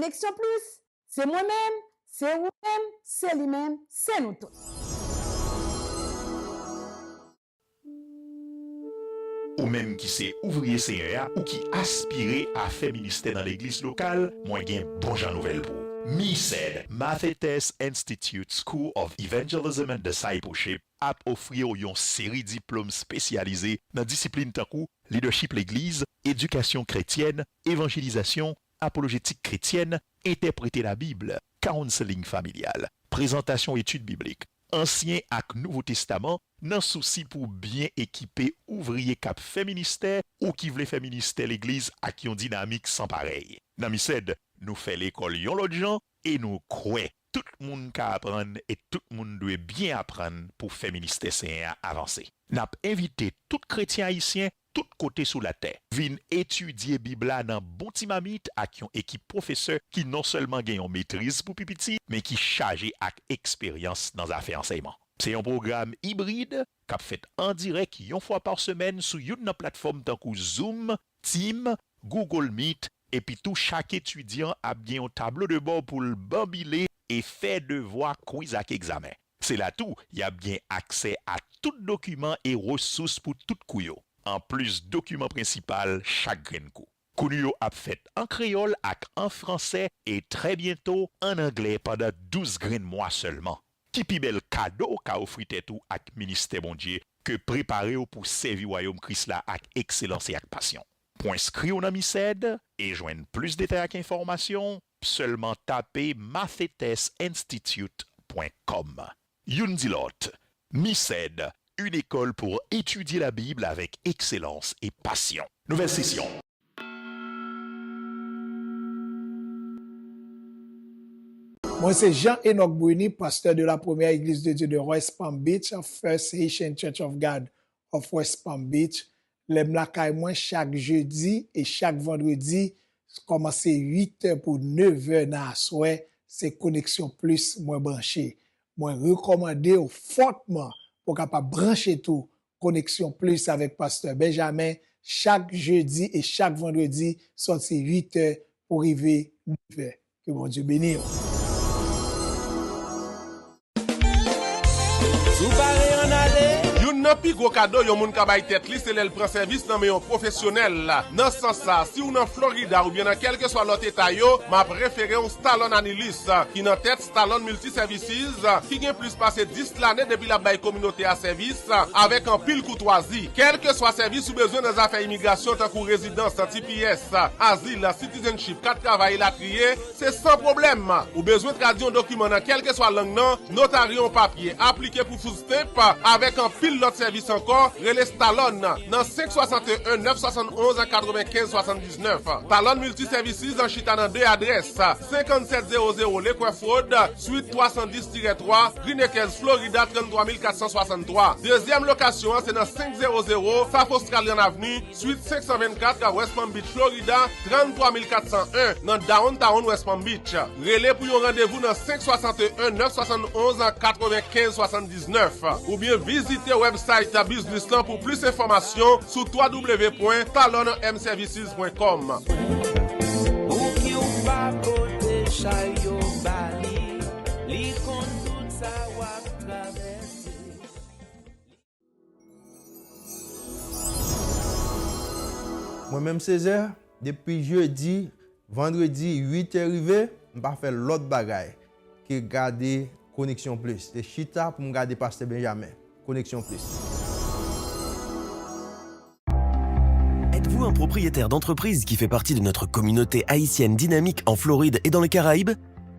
Connexion Plus, c'est moi-même, c'est vous-même, c'est lui-même, c'est nous tous. Ou même qui c'est ouvrier CEA ou qui aspire à faire ministère dans l'église locale, moi j'ai bon genre nouvelle pour. MISED, Mathetes Institute School of Evangelism and Discipleship, a offrir une série de diplômes spécialisés dans disciplines tankou, leadership l'église, éducation chrétienne, évangélisation, apologétique chrétienne, interpréter la Bible, counseling familial, présentation études bibliques, Ancien et Nouveau Testament, nan souci pour bien équiper ouvrier cap fait ministère ou qui voulait faire ministère l'église à qui on dynamique sans pareil. Dans MISED, nous fait l'école yon l'autre gens et nous croyons tout le monde ka apprendre et tout le monde doit bien apprendre pour faire ministère CA avancer. N'a invité tout chrétien haïtien tout côté sous la terre. Vin étudier Bible dans bon timamite avec une équipe professeur qui non seulement gagne en maîtrise pour pipiti, mais qui chargé avec expérience dans affaires enseignement. C'est un programme hybride qu'a fait en direct une fois par semaine sur une plateforme tant que Zoom, Team, Google Meet et puis tout chaque étudiant a bien un tableau de bord pour le bambiler et faire devoir quiz avec examen. C'est là tout, il y a bien accès à tout document et ressources pour tout couillot. En plus, document principal chaque grain coup. Kounuyo a fait en créole et en français et très bientôt en anglais pendant 12 grains mois seulement. Qui pi bel cadeau qu'a offri tout avec ministère bon Dieu que préparer pour servir royaume Christ là avec excellence et avec passion. Pour inscrire dans MISED et joindre plus de détails et informations, seulement taper mathetesinstitute.com. Yundilot, MISED, une école pour étudier la Bible avec excellence et passion. Nouvelle session. Moi, c'est Jean-Enoch Bruni, pasteur de la première église de Dieu de West Palm Beach, First Haitian Church of God of West Palm Beach. L'aime la caille moi chaque jeudi et chaque vendredi, commencer 8h pour 9h dans la soirée, c'est Connexion Plus, moi branché. Moi, recommandé fortement pour capable brancher tout Connexion Plus avec pasteur Benjamin chaque jeudi et chaque vendredi, sorti 8h pour arriver 9h. Que bon Dieu bénisse. Nan pi gros cadeau yon moun ka bay tête li c'est l'el prend service nan meyon professionnel là. Dans ce sens là, si ou nan Florida ou bien dans quel que soit l'autre état yo, m'a préféré un Stallone Anilis qui nan tête Stallone Multi Services qui gen plus passé 10 l'année depuis la bay communauté à service avec un pile courtoisie. Quel que soit service ou besoin dans affaires immigration tant que résidence, TPS, asile, citizenship, carte travail la trier, c'est sans problème. Ou besoin de traduire un document dans quel que soit langue non, notarier papier, appliqué pour food stamp avec un pile l'autre service encore, relais Stallone dans 561 971 95 79. Stallone Multi Services en chita dans deux adresses 5700 Lequef Road, suite 310-3, Green Acres, Florida 33463. Deuxième location c'est dans 500 South Australian Avenue, suite 524 West Palm Beach, Florida 33401 dans Downtown West Palm Beach. Relais pour un rendez-vous dans 561 971 95 79 ou bien visitez website à Business pour plus d'informations sur www.talonmservices.com. Moi-même Césaire, depuis jeudi, vendredi 8h arrivé, je vais faire l'autre bagaille qui garder Connexion Plus. C'est chita pour me garder pasteur Benjamin. Connexion Plus. Êtes-vous un propriétaire d'entreprise qui fait partie de notre communauté haïtienne dynamique en Floride et dans les Caraïbes?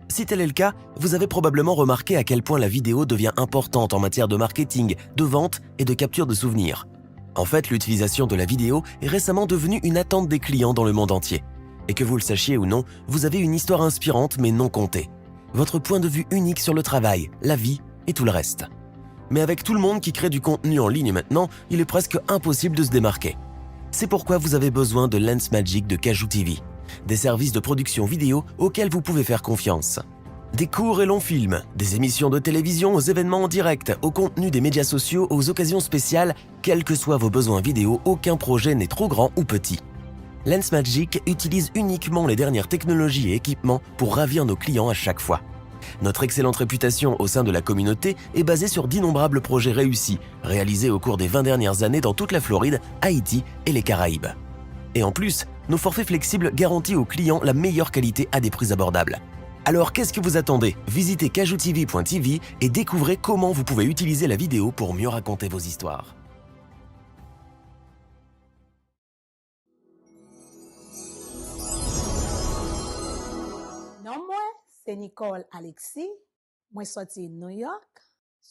Si tel est le cas, vous avez probablement remarqué à quel point la vidéo devient importante en matière de marketing, de vente et de capture de souvenirs. En fait, l'utilisation de la vidéo est récemment devenue une attente des clients dans le monde entier. Et que vous le sachiez ou non, vous avez une histoire inspirante mais non contée. Votre point de vue unique sur le travail, la vie et tout le reste. Mais avec tout le monde qui crée du contenu en ligne maintenant, il est presque impossible de se démarquer. C'est pourquoi vous avez besoin de Lens Magic de Cajou TV, des services de production vidéo auxquels vous pouvez faire confiance. Des courts et longs films, des émissions de télévision aux événements en direct, au contenu des médias sociaux, aux occasions spéciales, quels que soient vos besoins vidéo, aucun projet n'est trop grand ou petit. LensMagic utilise uniquement les dernières technologies et équipements pour ravir nos clients à chaque fois. Notre excellente réputation au sein de la communauté est basée sur d'innombrables projets réussis, réalisés au cours des 20 dernières années dans toute la Floride, Haïti et les Caraïbes. Et en plus, nos forfaits flexibles garantissent aux clients la meilleure qualité à des prix abordables. Alors qu'est-ce que vous attendez? Visitez kajoutv.tv et découvrez comment vous pouvez utiliser la vidéo pour mieux raconter vos histoires. Non, moi, c'est Nicole Alexis. Moi, sorti New York.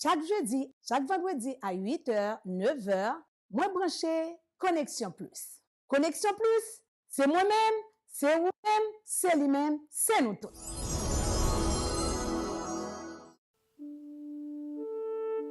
Chaque jeudi, chaque vendredi à 8h, 9h, moi branché Connexion Plus. Connexion Plus, c'est moi-même, c'est vous-même, c'est lui-même, c'est nous tous.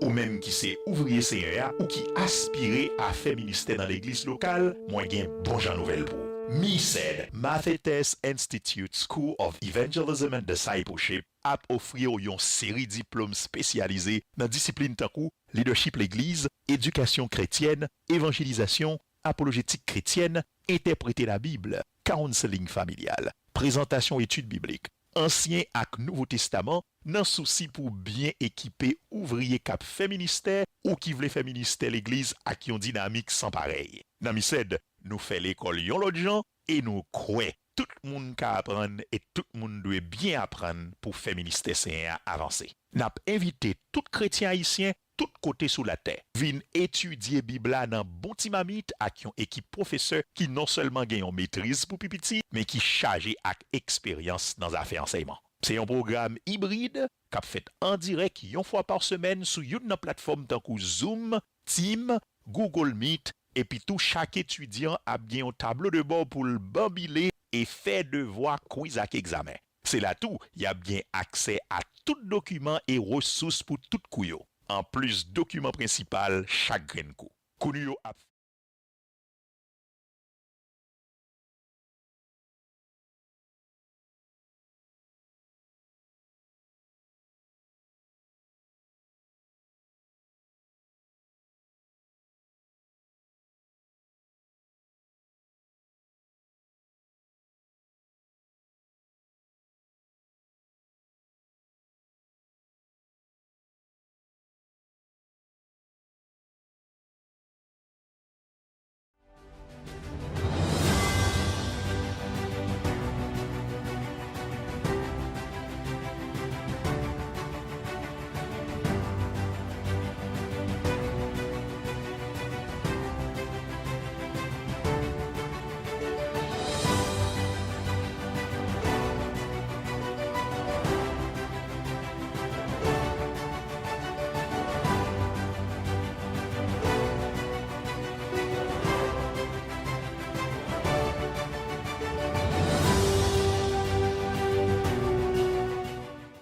Ou même qui c'est ouvrier CRA ou qui aspire à faire ministère dans l'église locale, moi j'ai bon jan nouvelle pour. MISED, Mathetes Institute School of Evangelism and Discipleship, a offrir une série de diplômes spécialisés dans discipline takou, leadership l'église, éducation chrétienne, évangélisation, apologétique chrétienne, interpréter la Bible, counseling familial, présentation études bibliques, Ancien ak Nouveau Testament, nan souci pour bien équiper ouvrier cap fait ministère ou qui voulait faire ministère l'église ak yon dynamique sans pareil. Nan MISED, nous fait l'école yon l'autre gens et nous croyons tout le monde ka apprendre et tout le monde doit bien apprendre pour faire ministère Seigneur avancer. N'a invité tout chrétien haïtien tout côté sous la terre. Vin étudier Bibla dans bon timamite ak yon équipe professeur qui non seulement gagne en maîtrise pour pipiti, mais qui chargé ak expérience dans affaires enseignement. C'est un programme hybride qu'a fait en direct une fois par semaine sur une plateforme tant que Zoom, Team, Google Meet et puis tout chaque étudiant a bien un tableau de bord pour le bambiler et faire devoir quiz ak examen. C'est là tout, il y a bien accès à tout document et ressources pour tout couillot. En plus, document principal, chaque grain coup. Kounuyo a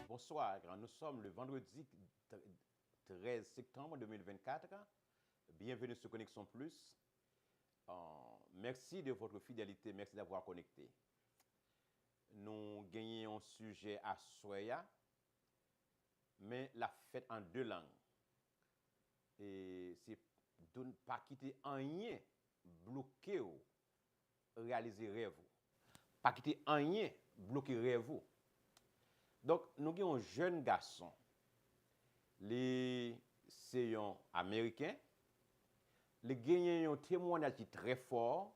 Bonsoir, nous sommes le vendredi 13 septembre 2024. Bienvenue sur Connexion Plus. Merci de votre fidélité, merci d'avoir connecté. Nous gagnons un sujet à Soya, mais la fête en deux langues. Et c'est de ne pas quitter Anyen bloqué ou réaliser rêve. Pas quitter Anyen bloqué rêve. Donc, nous avons un jeune garçon, c'est un Américain, il gagne un témoignage très fort,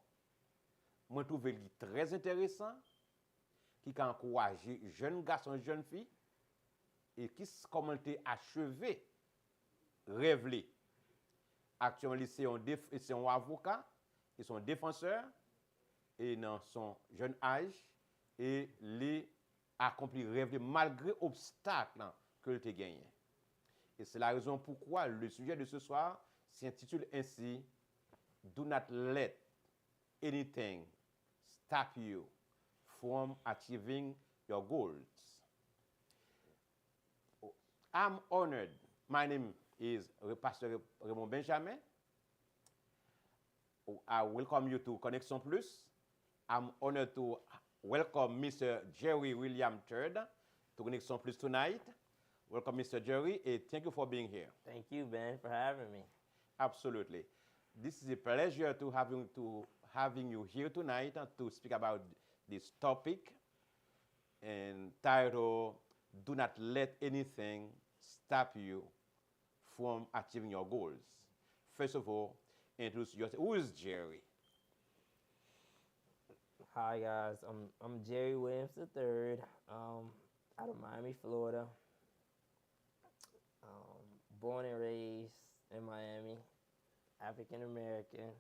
moi trouve très intéressant, qui a encouragé jeune garçon, jeune fille, et qui commence à achever, rêver. Actuellement, c'est un avocat, et son défenseur, et dans son jeune âge, et les accompli rêve malgré obstacles que tu as gagné. Et c'est la raison pourquoi le sujet de ce soir s'intitule ainsi Do not let anything stop you from achieving your goals. I'm honored. My name is Pastor Raymond Benjamin. I welcome you to Connexion Plus. I'm honored to welcome Mr. Jerry William III to Connexion Plus tonight. Welcome, Mr. Jerry, and thank you for being here. Thank you, Ben, for having me. Absolutely. This is a pleasure to having you here tonight to speak about this topic and title, Do Not Let Anything Stop You from Achieving Your Goals. First of all, introduce yourself. Who is Jerry? Hi guys, I'm Jerry Williams III, out of Miami, Florida. Born and raised in Miami, African American,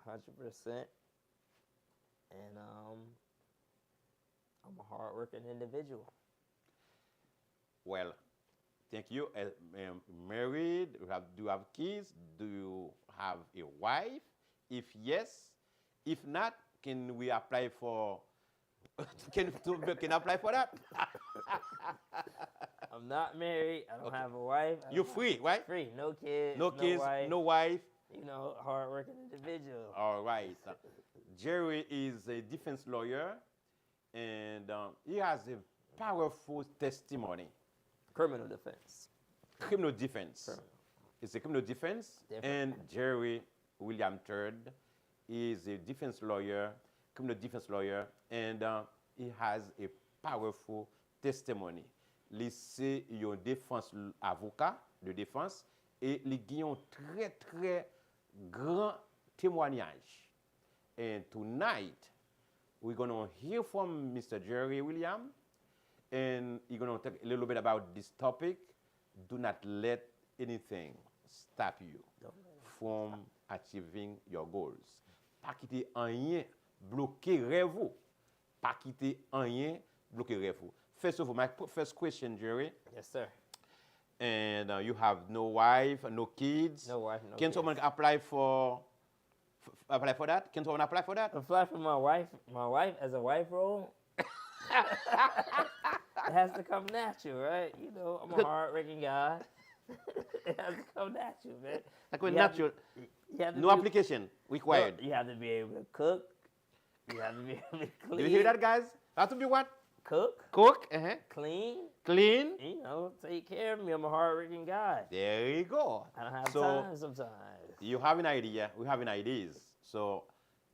100%, and I'm a hardworking individual. Well, thank you. Married? Do you have kids? Do you have a wife? If yes, if not, can we apply for? can apply for that? I'm not married. I don't have a wife. You're free, right? Free. No kids. No kids. Wife. No wife. You know, hardworking individual. All right. Jerry is a defense lawyer, and he has a powerful testimony. Criminal defense. Criminal defense. It's a criminal defense, and Jerry William III is a defense lawyer, criminal defense lawyer, and he has a powerful testimony. C'est un défense avocat de défense et il a un très très grand témoignage. And tonight we're going to hear from Mr. Jerry William, and he's going to talk a little bit about this topic. Do not let anything stop you from achieving your goals. Pas quitter rien bloquer rêve. Pas quitter rien bloquer rêve. First of all, my first question, Jerry. Yes, sir. And you have no wife, no kids. No wife, no Can kids. someone apply for that? Can someone apply for that? Apply for my wife as a wife role. It has to come natural, right? You know, I'm a hard-working guy. It has to come natural, man. Like when natural, no application required. You have to be able to cook. You have to be able to clean. Do you hear that, guys? Have to be what? Cook. Cook. Clean. Clean. You know, take care of me. I'm a hard-working guy. There you go. I don't have time sometimes. You have an idea. We have an ideas. So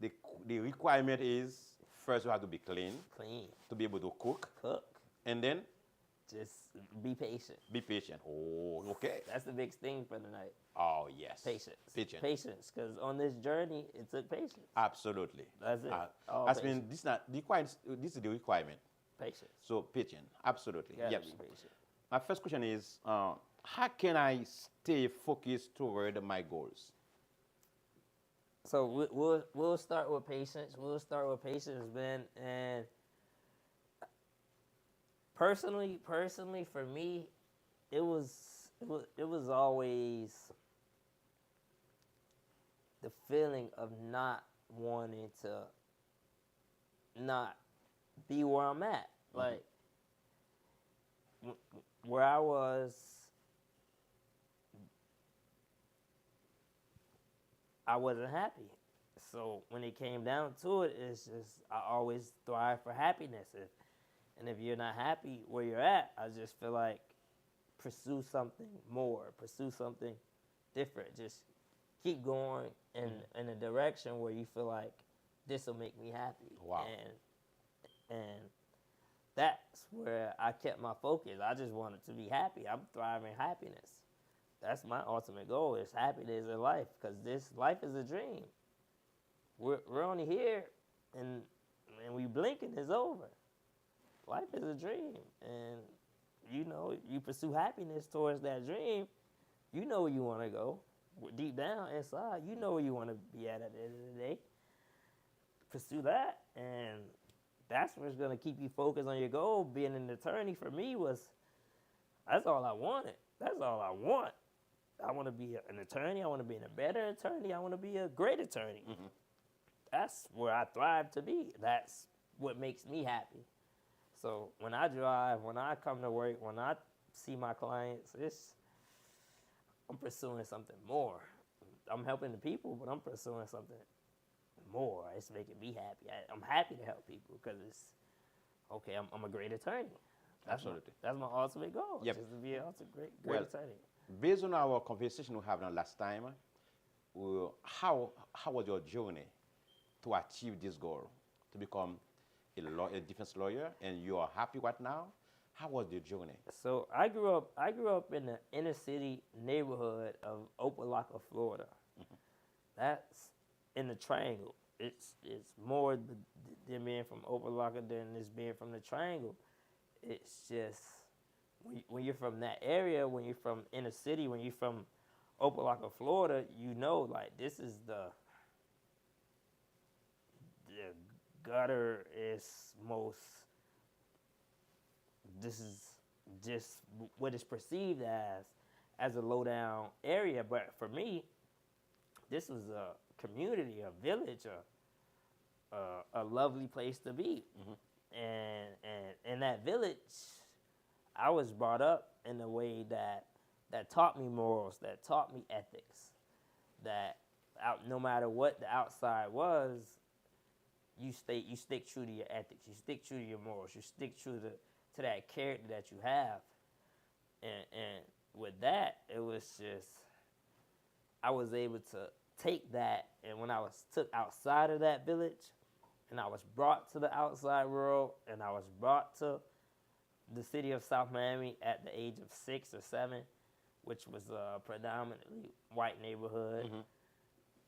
the requirement is first you have to be clean. Clean. To be able to cook. Cook. And then? Just be patient. Be patient. Oh, okay. That's the big thing for tonight. Oh, yes. Patience. Patience. Patience, because on this journey, it took patience. Absolutely. That's it. This is the requirement. Patience. So patient. Absolutely. Yes. Be patient. My first question is, how can I stay focused toward my goals? So we'll start with patience. Man. And personally, for me, it was always the feeling of not wanting to not be where I'm at. Like, where I was, I wasn't happy. So when it came down to it, it's just, I always thrive for happiness. And if you're not happy where you're at, I just feel like pursue something more, pursue something different. Just keep going in a direction where you feel like this will make me happy. Wow. And that's where I kept my focus. I just wanted to be happy. I'm thriving happiness. That's my ultimate goal, is happiness in life, because this life is a dream. We're only here, and we blink and it's over. Life is a dream, and you know, you pursue happiness towards that dream, you know where you want to go. Deep down inside, you know where you want to be at the end of the day. Pursue that, and that's what's going to keep you focused on your goal. Being an attorney for me that's all I wanted. That's all I want. I want to be an attorney. I want to be a better attorney. I want to be a great attorney. Mm-hmm. That's where I thrive to be. That's what makes me happy. So when I drive, when I come to work, when I see my clients, I'm pursuing something more. I'm helping the people, but I'm pursuing something more. It's making me happy. I'm happy to help people because I'm a great attorney. Absolutely. That's my ultimate goal. Yep. Just to be a great attorney. Based on our conversation we had last time, how was your journey to achieve this goal, to become a defense lawyer, and you are happy right now? How was the journey? So I grew up in the inner city neighborhood of Opelika, Florida. That's in the Triangle. It's more than being from Opelika than it's being from the Triangle. It's just when you're from that area, when you're from inner city, when you're from Opelika, Florida, you know, like, this is the gutter is most. This is just what is perceived as a low down area, but for me, this was a community, a village, a lovely place to be. And in that village, I was brought up in a way that taught me morals, that taught me ethics, that no matter what the outside was, you stick true to your ethics, you stick true to your morals, you stick true to that character that you have. And with that, it was just, I was able to take that, and when I was took outside of that village, and I was brought to the outside world, and I was brought to the city of South Miami at the age of 6 or 7, which was a predominantly white neighborhood.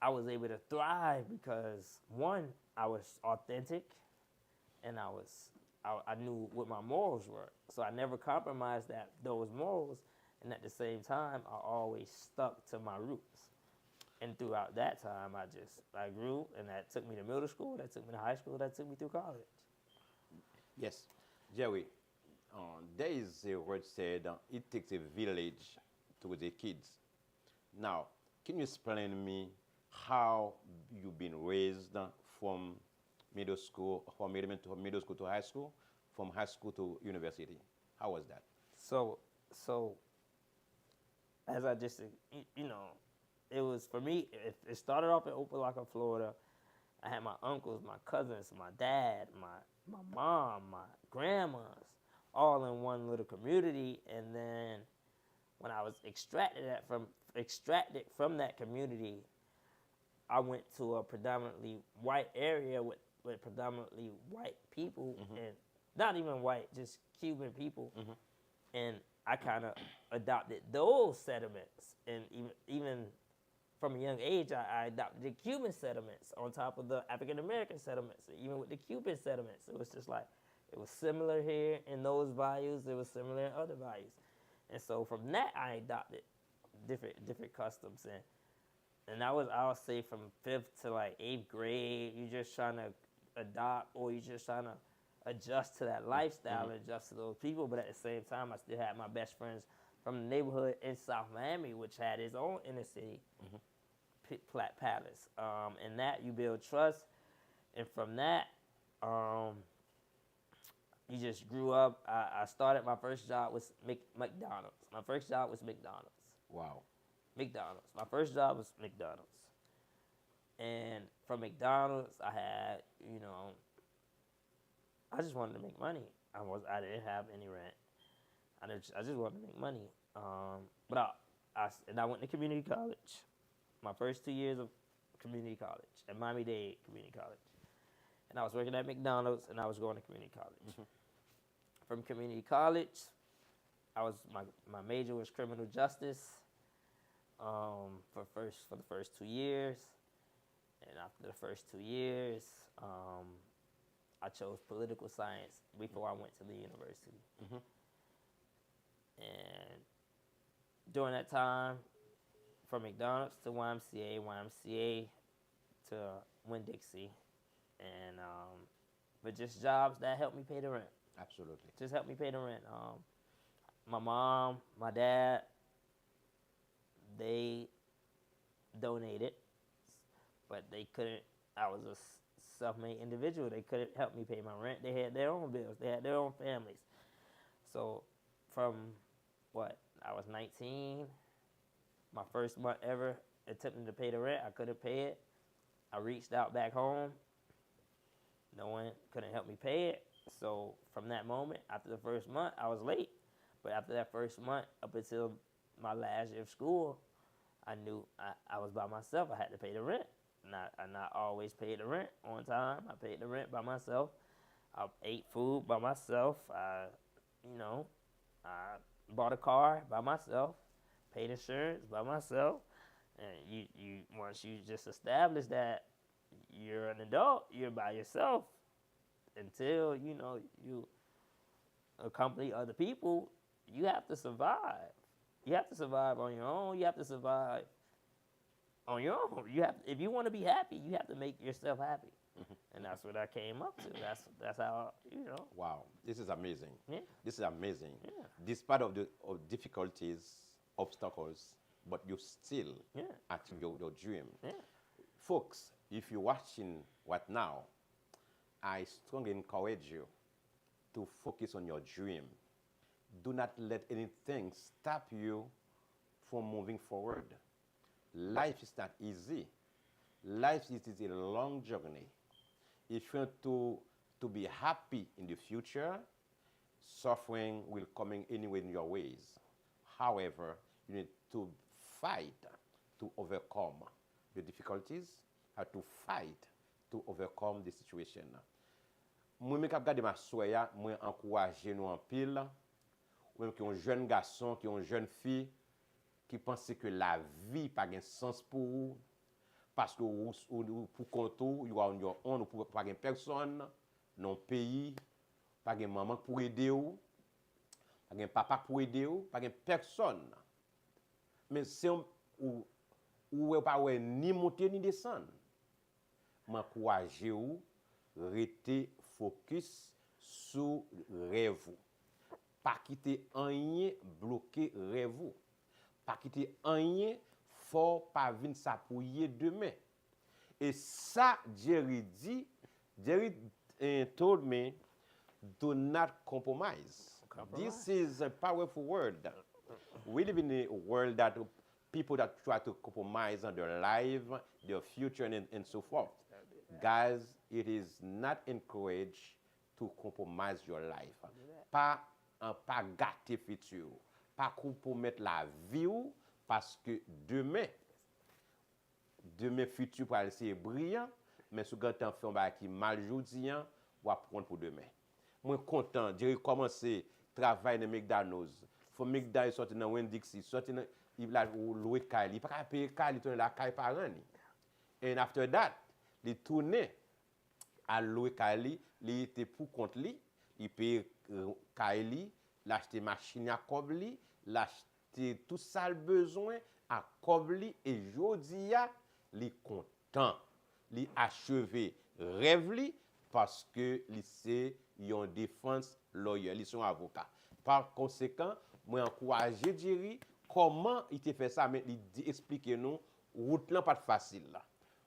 I was able to thrive because, one, I was authentic, and I knew what my morals were. So I never compromised those morals, and at the same time, I always stuck to my roots. And throughout that time, I grew, and that took me to middle school, that took me to high school, that took me through college. Yes, Jerry, there is a word said, it takes a village to raise kids. Now, can you explain to me how you've been raised from middle school, from middle school to high school, from high school to university? How was that? So as I just, it was, for me, it started off in Opelika, Florida. I had my uncles, my cousins, my dad, my mom, my grandmas, all in one little community. And then when I was extracted from that community, I went to a predominantly white area with predominantly white people, and not even white, just Cuban people. And I kind of adopted those sentiments, and even from a young age, I adopted the Cuban sentiments on top of the African American sentiments. Even with the Cuban sentiments, it was just like, it was similar here in those values, it was similar in other values. And so from that, I adopted different customs. And that was, I would say, from 5th to like 8th grade, you're just trying to adopt, or you're just trying to adjust to that lifestyle, adjust to those people. But at the same time, I still had my best friends from the neighborhood in South Miami, which had its own inner city palace. And that, you build trust. And from that, you just grew up. I started, my first job was McDonald's. My first job was McDonald's. Wow. McDonald's. My first job was McDonald's. And from McDonald's, I had, I just wanted to make money. I didn't have any rent. I just wanted to make money. But I went to community college. My first 2 years of community college at Miami-Dade Community College. And I was working at McDonald's, and I was going to community college. From community college, my major was criminal justice. For the first 2 years, and after the first 2 years, I chose political science before I went to the university. And during that time, from McDonald's to YMCA to Winn-Dixie, and but just jobs that helped me pay the rent. Absolutely. Just helped me pay the rent. My mom, my dad, they donated, but they couldn't. I was a self-made individual. They couldn't help me pay my rent. They had their own bills. They had their own families. So from I was 19, my first month ever attempting to pay the rent, I couldn't pay it. I reached out back home. No one couldn't help me pay it. So from that moment, after the first month, I was late. But after that first month, up until my last year of school, I knew I was by myself. I had to pay the rent. not always paid the rent on time. I paid the rent by myself. I ate food by myself. I bought a car by myself, paid insurance by myself. And you once you just establish that you're an adult, you're by yourself until you accompany other people. You have to survive. You have to survive on your own. You have to survive on your own. If you want to be happy, you have to make yourself happy. And that's what I came up to. That's how. Wow, this is amazing. Yeah. This is amazing. Yeah. Despite of difficulties, obstacles, but you still achieve your dream. Yeah. Folks, if you're watching right now, I strongly encourage you to focus on your dream. Do not let anything stop you from moving forward. Life is not easy. Life is a long journey. If you want to be happy in the future, suffering will come in anyway in your ways. However, you need to fight to overcome the difficulties, and to fight to overcome the situation. Moi, je regarde ma soya, moi encourage nous en pile, même qui un jeune garçon, qui une jeune fille, qui pense que la vie n'a pas de sens pour vous, parce que pour compter, you are on your own, pour pas de personne, non pays, pas de maman pour aider vous, pas de papa pour aider vous, pas de personne. Mais c'est ou pas ni monter ni descendre. M'encourager vous rester focus sur rêve. Pas quitter rien bloquer rêve. Pas quitter rien fort pas venir s'appuyer demain. Et ça Jerry told me do not compromise. This is a powerful word. We live in a world that people that try to compromise on their life, their future, and so forth. Guys, it is not encouraged to compromise your life. Pas gâter futur. Pas compromettre la vie parce que demain futur pour aller brillant, mais si vous avez un fait qui mal aujourd'hui, vous allez prendre pour demain. Moi content, j'ai recommencé travail dans McDonald's. Faut McDonald's sortir dans Winn-Dixie, sortir dans il a loué Kite, il pas payer Kite, il tourne la Kite par an. And after that, il tourné à louer Kite, il était pour compte lui, il paye Kite, l'acheter machine à Kobli, l'acheter tout ça le besoin à Kobli et jodi a li content, li achevé rêve li parce que li c'est yon défense lawyer, li son avocat. Par conséquent, moi encourager Jerry comment il te fait ça, mais il dit expliquer nous route là pas facile là.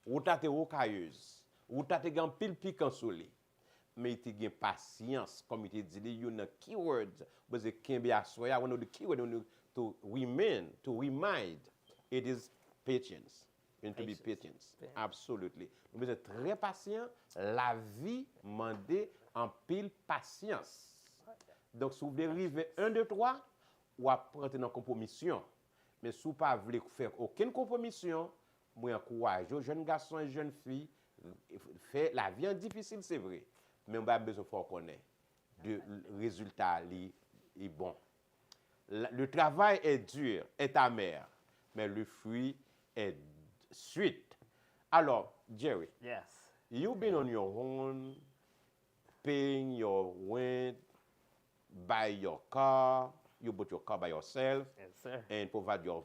Route là te rocailleuse. Route là te gan pile piquant soleil. Mais il te gen patience comme il te dit you know keywords but the kembe asoya one of the keyword to remind it is patience. You need to be patient. Absolutely. Nous besoin très patient. La vie demande en pile patience. Donc si vous voulez arriver 1 2 3 ou à prendre une compromission. Mais si vous ne voulez pas faire aucune compromission, moi encourage aux jeunes garçons et jeunes filles faire la vie difficile, c'est vrai. Mais on a besoin de connaître. Le résultat est bon. Le travail est dur, est amer, mais le fruit est sweet. Alors, Jerry, Yes. you've been on your own, paying your rent, buy your car, you bought your car by yourself, Yes, sir. and provide your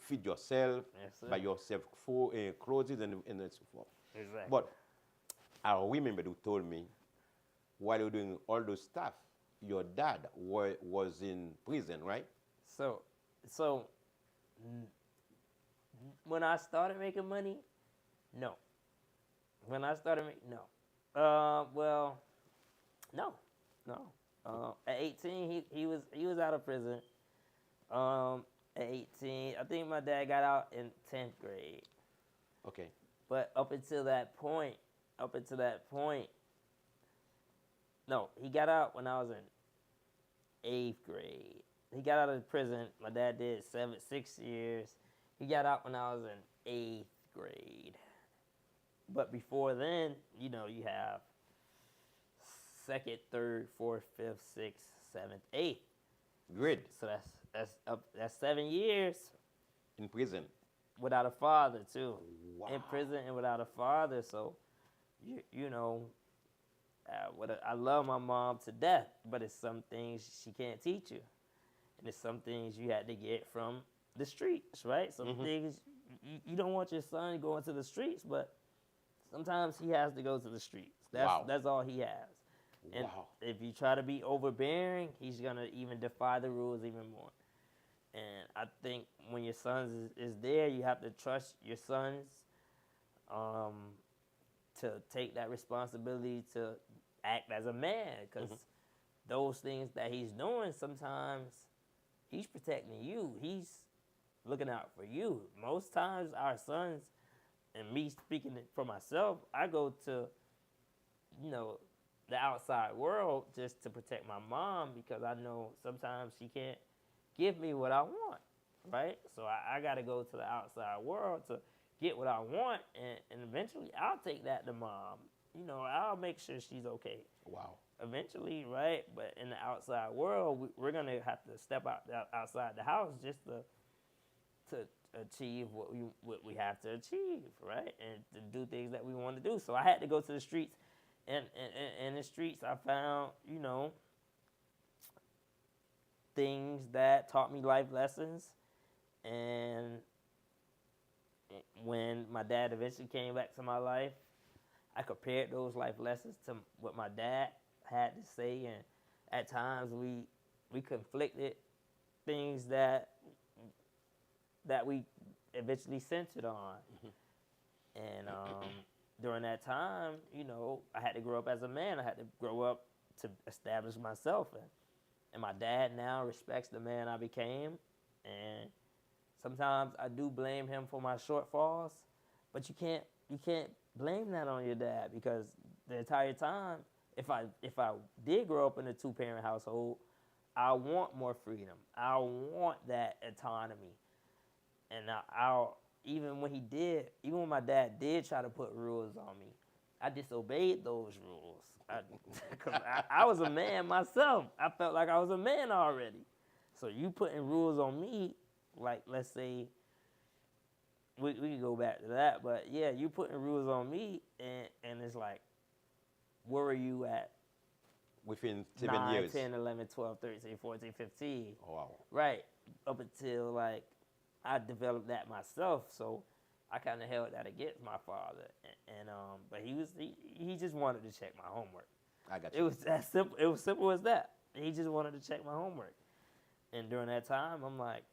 feed yourself, Yes, sir. buy yourself food and clothes and so forth. Exactly. But I remember you told me while you were doing all those stuff, your dad was in prison, right? So when I started making money, no. When I started making, no. Well, no. At 18, he was out of prison. At 18, I think my dad got out in 10th grade. Okay. But up until that point, no, he got out when I was in 8th grade. He got out of prison. My dad did 6 years. He got out when I was in 8th grade. But before then, you know, you have second, third, fourth, fifth, sixth, seventh, eighth. Great. So that's 7 years In prison. without a father too. Wow. In prison and without a father. So you know, I love my mom to death, but it's some things she can't teach you, and it's some things you had to get from the streets, right? Some things you don't want your son going to the streets, but sometimes he has to go to the streets. That's all he has. And if you try to be overbearing, he's gonna even defy the rules even more. And I think when your son is there, you have to trust your sons to take that responsibility to act as a man, because those things that he's doing, sometimes he's protecting you. He's looking out for you. Most times our sons, and me speaking for myself, I go to, you know, the outside world just to protect my mom, because I know sometimes she can't give me what I want, right? So I got to go to the outside world to get what I want, and eventually I'll take that to mom. You know, I'll make sure she's okay. Wow. Eventually, right? But in the outside world, we're going to have to step outside the house just to achieve what we have to achieve, right? And to do things that we want to do. So I had to go to the streets. And in the streets, I found, you know, things that taught me life lessons. And when my dad eventually came back to my life, I compared those life lessons to what my dad had to say. And at times we conflicted things that we eventually centered on. And during that time, you know, I had to grow up as a man. I had to grow up to establish myself. And my dad now respects the man I became. And sometimes I do blame him for my shortfalls, but you can't blame that on your dad, because the entire time, if I did grow up in a 2-parent household, I want more freedom. I want that autonomy. And even when my dad did try to put rules on me, I disobeyed those rules. Because I was a man myself. I felt like I was a man already. So you putting rules on me, like, let's say, we can go back to that, but yeah, you putting rules on me, and it's like, where were you at? Within 7 9, years. 10, 11, 12, 13, 14, 15. Oh, wow. Right. Up until, like, I developed that myself, so I kind of held that against my father. But he just wanted to check my homework. I got you. It was that simple. It was simple as that. He just wanted to check my homework. And during that time, I'm like,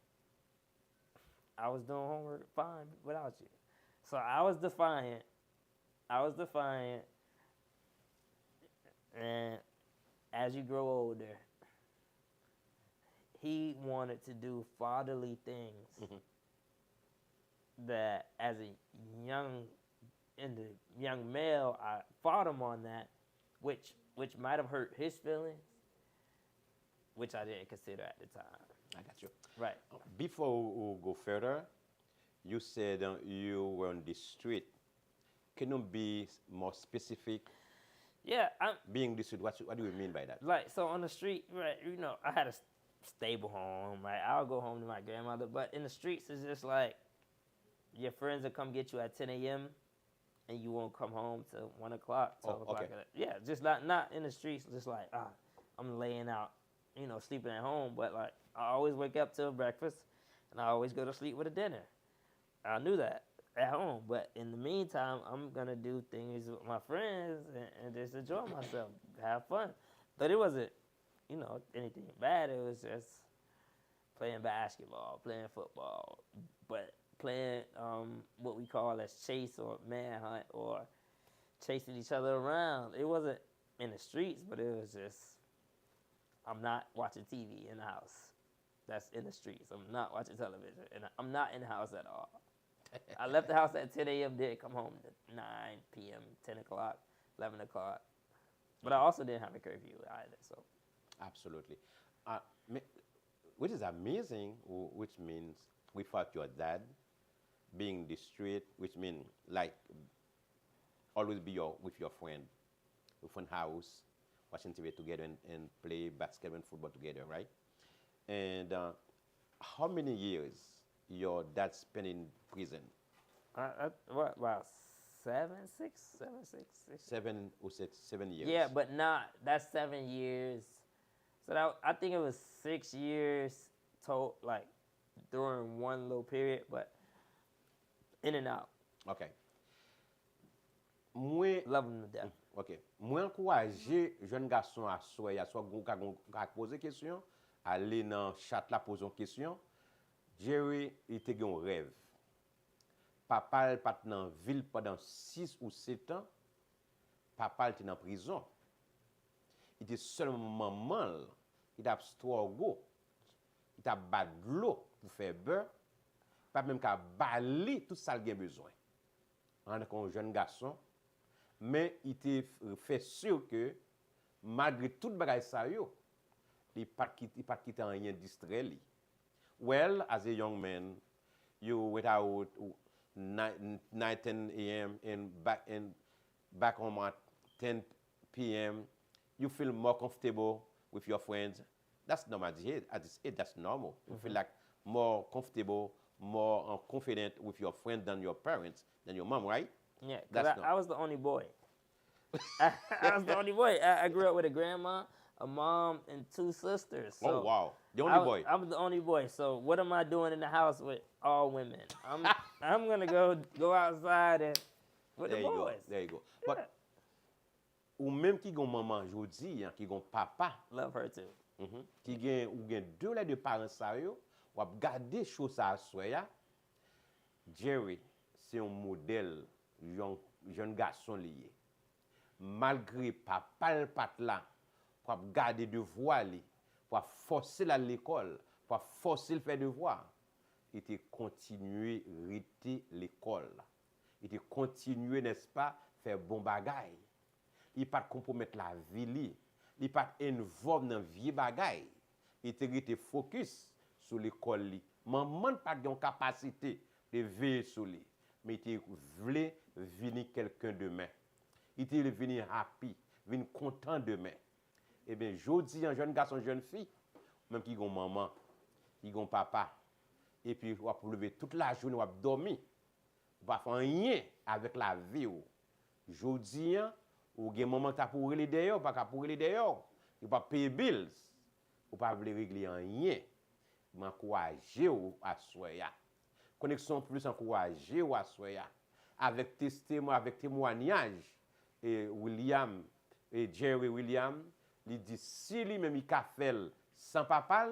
I was doing homework fine without you. So I was defiant. And as you grow older, he wanted to do fatherly things that as a young male, I fought him on that, which might have hurt his feelings, which I didn't consider at the time. I got you. Right. Before we go further, you said you were on the street. Can you be more specific? Yeah. Being the street, what do you mean by that? Like, so on the street, right, you know, I had a stable home, right? I'll go home to my grandmother, but in the streets, it's just like your friends will come get you at 10 a.m. and you won't come home till 1 o'clock, 12 o'clock. Okay. Yeah, just not in the streets, just like, I'm laying out, you know, sleeping at home, but like, I always wake up till breakfast, and I always go to sleep with a dinner. I knew that at home, but in the meantime, I'm gonna do things with my friends and just enjoy myself, have fun. But it wasn't, you know, anything bad. It was just playing basketball, playing football, but playing what we call as chase or manhunt, or chasing each other around. It wasn't in the streets, but it was just, I'm not watching TV in the house. That's in the streets. I'm not watching television, and I'm not in the house at all. I left the house at 10 a.m., didn't come home at 9 p.m., 10 o'clock, 11 o'clock. But I also didn't have a curfew either, so. Absolutely. Which is amazing, which means without your dad, being the street, which means like always be with your friend, open house, watching TV together and play basketball and football together, right? And how many years your dad spent in prison? What, about 6? 7 years. Yeah, but not, that's 7 years. So that, I think it was 6 years total, like during one little period, but in and out. OK. Moi, Love him to death. OK. Moi encourager jeune garçon à soit poser question, aller dans chat là poser une question. Jerry, il était un rêve. Papa pas dans ville pendant 6 ou 7 ans. Papa était en prison. Il était seulement maman, il a struggle, il a battu de l'eau pour faire beurre, pas même qu'à bali tout ça qu'il a besoin. On est un jeune garçon, mais il était fait sûr que malgré tout bagage ça yo, il pas quitter rien distrait li. Well, as a young man, you went out 9, 10 a.m. and back home at 10 p.m. You feel more comfortable with your friends. That's normal at this age. That's normal. You feel like more comfortable, more confident with your friends than your parents, than your mom, right? Yeah, because I was the only boy. I was the only boy. I grew up with a grandma, a mom, and 2 sisters. So oh, wow. The only boy. I was the only boy. So what am I doing in the house with all women? I'm going to go outside and with the boys. There you go. Yeah. But ou même qui gon maman jodi, qui gon papa, love her too. Qui gen ou gen 2 les de parents sa yo, ou ap gade chose ça soya. Jerry, c'est un modèle jeune garçon lié. Malgré papa le pat là, pour garder devoir li, pour forcer à l'école, pour forcer le faire devoir, il était continuer rester l'école. Il était continuer, n'est-ce pas, faire bon bagay. Il pas compromettre la vie li. Il pas involve dans vieux bagay. Il était focus sur l'école li. Maman pas de capacité de veiller sur lui, mais il voulait venir quelqu'un demain. Il était venir happy, venir content demain. Eh bien, jodi un jeune garçon, jeune fille, même qui gon maman, qui gon papa, et puis on va lever toute la journée, on va dormir, on va faire rien avec la vie. Jodi ou gen maman ta pour les dehors, pas pour les dehors, il pas payer bills, ou pas vle régler rien. M'encourager ou à soya. Connexion plus encourager ou à soya. Avec témoignage et William et Jerry William, il dit si lui même il ka fait sans papa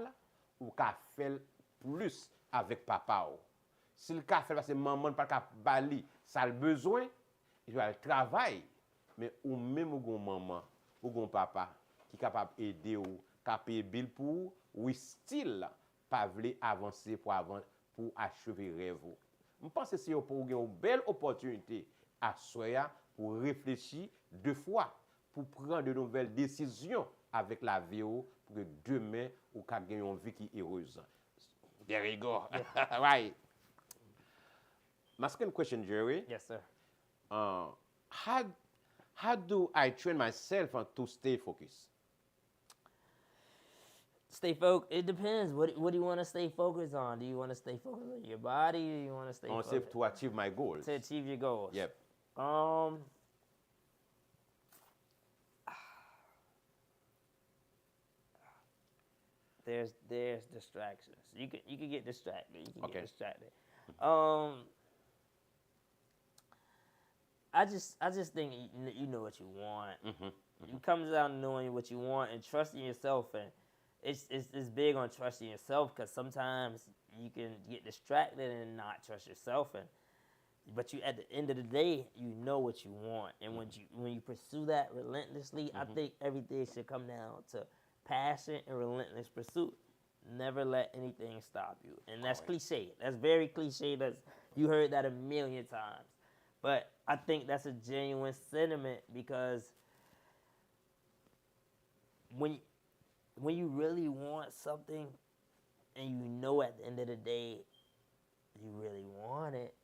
ou ka fait plus avec papa. Si le ka fait parce que maman pas ka bali, ça le besoin, il va travailler. Mais ou même ou gon maman, ou gon papa qui capable aider ou ka payer bill pour ou style pas vle avancer pour achever rêve. Je pense que c'est pour une belle opportunité à soya pour réfléchir 2 fois pour prendre de nouvelles décisions avec la vie pour que demain ou ka gagner une vie qui est heureuse. There you go. Right. My second question, Jerry. Yes, sir. How do I train myself to stay focused? Stay focused. It depends. What do you want to stay focused on? Do you want to stay focused on your body? Or do you want to stay focused to achieve my goals? To achieve your goals. Yep. There's distractions. You can get distracted. Get distracted. I just think you know what you want. It comes down to knowing what you want and trusting yourself, and it's big on trusting yourself because sometimes you can get distracted and not trust yourself, but you at the end of the day you know what you want, and when you pursue that relentlessly, I think everything should come down to passion and relentless pursuit. Never let anything stop you, and that's cliche. That's very cliche. You heard that a million times. But I think that's a genuine sentiment because when you really want something and you know at the end of the day you really want it,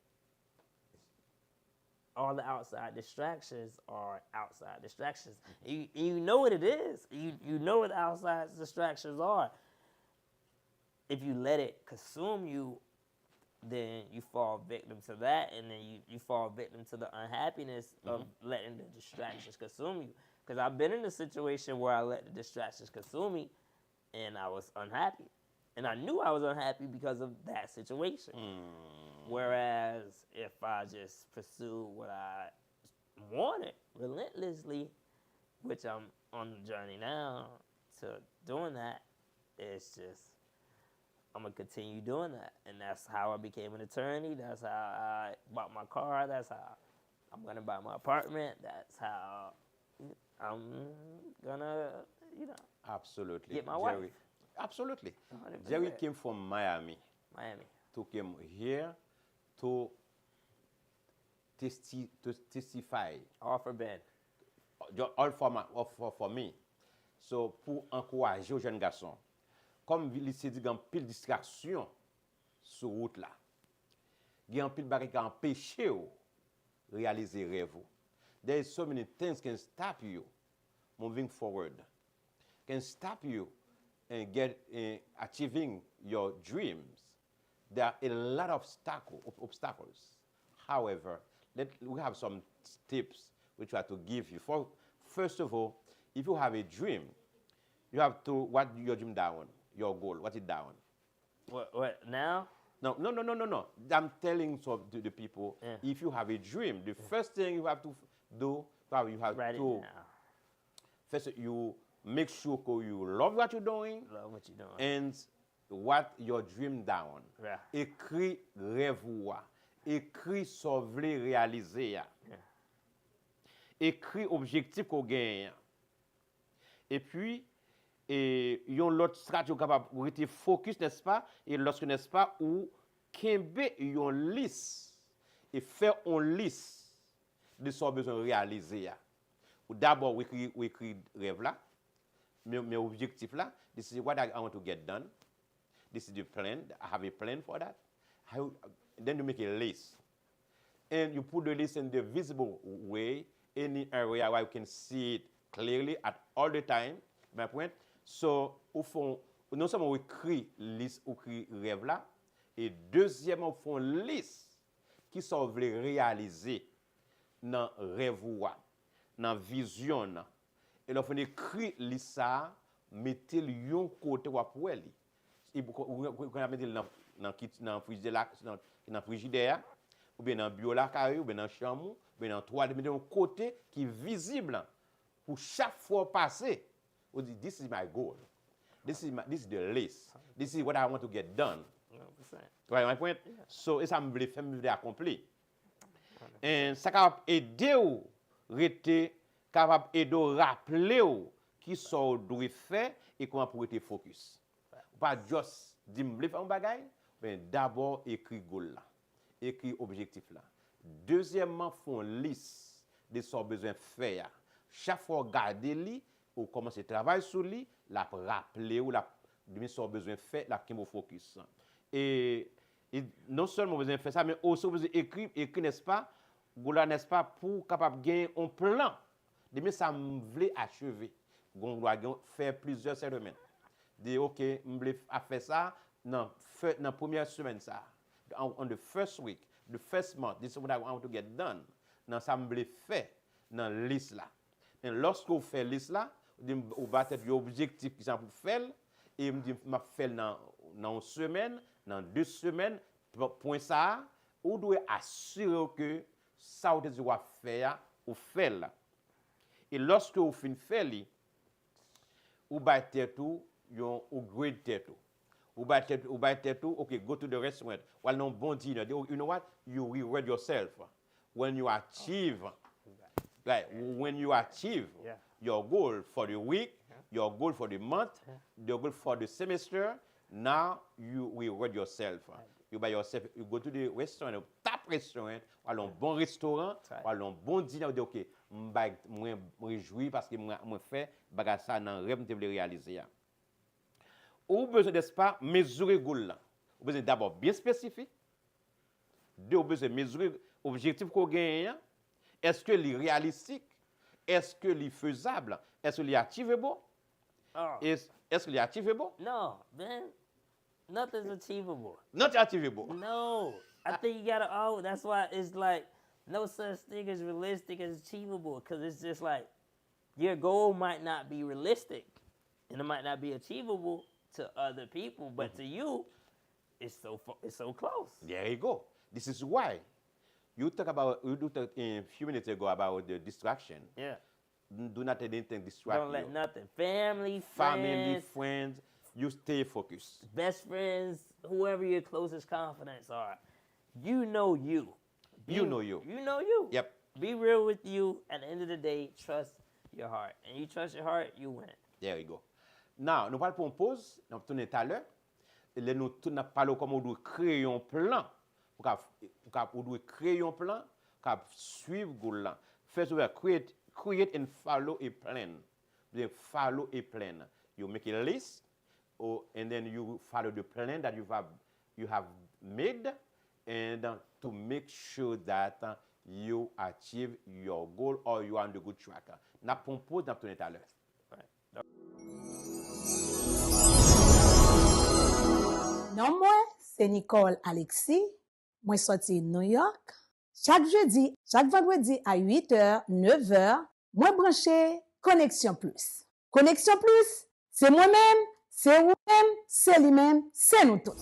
all the outside distractions are outside distractions. You know what it is. You know what the outside distractions are. If you let it consume you, then you fall victim to that, and then you fall victim to the unhappiness of letting the distractions consume you. Because I've been in a situation where I let the distractions consume me, and I was unhappy. And I knew I was unhappy because of that situation. Whereas if I just pursue what I wanted relentlessly, which I'm on the journey now to doing that, it's just, I'm going to continue doing that. And that's how I became an attorney. That's how I bought my car. That's how I'm going to buy my apartment. That's how I'm going to, Absolutely. get my wife. Absolutely. 100%. Jerry came from Miami. To come here to testify. All for Ben. All for me. So, pour encourager aux jeunes garçons, comme il s'est dit, il y a une pile de distraction sur route là. Il y a une pile de barrières qui empêchent de réaliser les rêves. There is so many things can stop you moving forward. Can stop you and achieving your dreams. There are a lot of obstacles. However, we have some tips we try to give you. First of all, if you have a dream, you have to write your dream down, your goal, write it down. What now? No. I'm telling to the people, if you have a dream, the first thing you have to do, you have Write to it down. first you make sure you love what you're doing. And what your dream down. Yeah. Écris rêve ou. Écris ce que vous réaliser. Écris objectif qu'on gagne. Et puis yon l'autre stratégie capable de rester focus, n'est-ce pas? Et lorsque, n'est-ce pas, ou kembe yon liste et faire une liste de ce qu'on besoin de réaliser. Ou d'abord ou écrit rêve là, mes objectifs là, this is what I want to get done. This is the plan. I have a plan for that. Then you make a list. And you put the list in the visible way, any area where you can see it clearly at all the time. My point. So, au fond, non seulement on écrit liste ou écrit rêve là, et deuxièmement, on fait une liste qui sont voulez réaliser dans rêve ou dans vision. Et là, on écrit liste ça, mettez le yon côté ou pour elle. Vous pouvez mettre dans frigidaire, ou bien dans le bureau là, ou bien dans la chambre, ou bien dans le toit, mettez un côté qui est visible pour chaque fois passer. Vous dites, this is my goal. This is the list. This is what I want to get done. 100%. Right, my point? Yeah. So, ça me fait accomplir. Et ça capable aider ou rester capable aider rappeler ou qui sont doit faire et comment pour être focus. Pas juste dire me faire un bagage, mais d'abord écrire goal là, écrire objectif là. Deuxièmement, font liste de ce qu'on besoin faire. Chaque fois garder li ou commencer travail sur lui, la rappeler ou la de ce qu'on besoin faire, la qui focus. Et non seulement besoin faire ça, mais aussi besoin écrire n'est-ce pas, goal n'est-ce pas pour capable gagner un plan. De ça me voulait achever. On doit faire plusieurs semaines. De OK, me faire ça dans la première semaine ça. On the first week, the first month, this is what I want to get done. Dans ça me fait dans liste là. Et lorsque vous faites liste là, vous battez l'objectif qui ça pour faire et me dit m'a fait dans une semaine, dans 2 semaines, point ça, vous devez assurer que ça vous devez faire ou faire là. Et lorsque vous finissez faire li, vous battez tout, vous grade tout. Vous battez tout, okay, go to the restaurant. While no bon dinner, you know what? You reward yourself when you achieve, your goal for the week, your goal for the month, your goal for the semester. Now you reward yourself. You buy yourself, you go to the restaurant, a top restaurant, ou un bon restaurant, ou un bon dîner, vous dites, OK, je me réjouis parce que je fais ça dans le rêve que je veux réaliser. Ou besoin, n'est-ce pas, mesurer goal là. Vous besoin d'abord bien spécifique. Deux, vous besoin mesurer objectif qu'on gagne. Est-ce que est réalistique? Est-ce que est faisable? Est-ce que est achievable? Oh. Est-ce que est achievable? No, man. Nothing's achievable. Not achievable. No. I think you gotta, that's why it's like no such thing as realistic as achievable, because it's just like your goal might not be realistic and it might not be achievable to other people, but to you, it's so close. There you go. This is why you talk a few minutes ago about the distraction. Yeah. Do not let anything distract you. Don't let nothing. Family, friends, you stay focused. Best friends, whoever your closest confidants are. You know you. You know you. You know you. Yep. Be real with you. At the end of the day, trust your heart. And you trust your heart, you win. There you go. Now, nous parlons pour une pause. Nous tournons tout à l'heure. Nous parlons comment on doit créer un plan. On doit créer un plan pour suivre le goal. First of all, create and follow a plan. Then follow a plan. You make a list, and then you follow the plan that you have made, and to make sure that you achieve your goal or you are on the good track. Nous avons pause, nous tournons tout à l'heure. Non, moi, c'est Nicole Alexis. Moi, sorti New York. Chaque jeudi, chaque vendredi à 8h, 9h, moi branché Connexion Plus. Connexion Plus, c'est moi-même, c'est vous-même, c'est lui-même, c'est nous tous.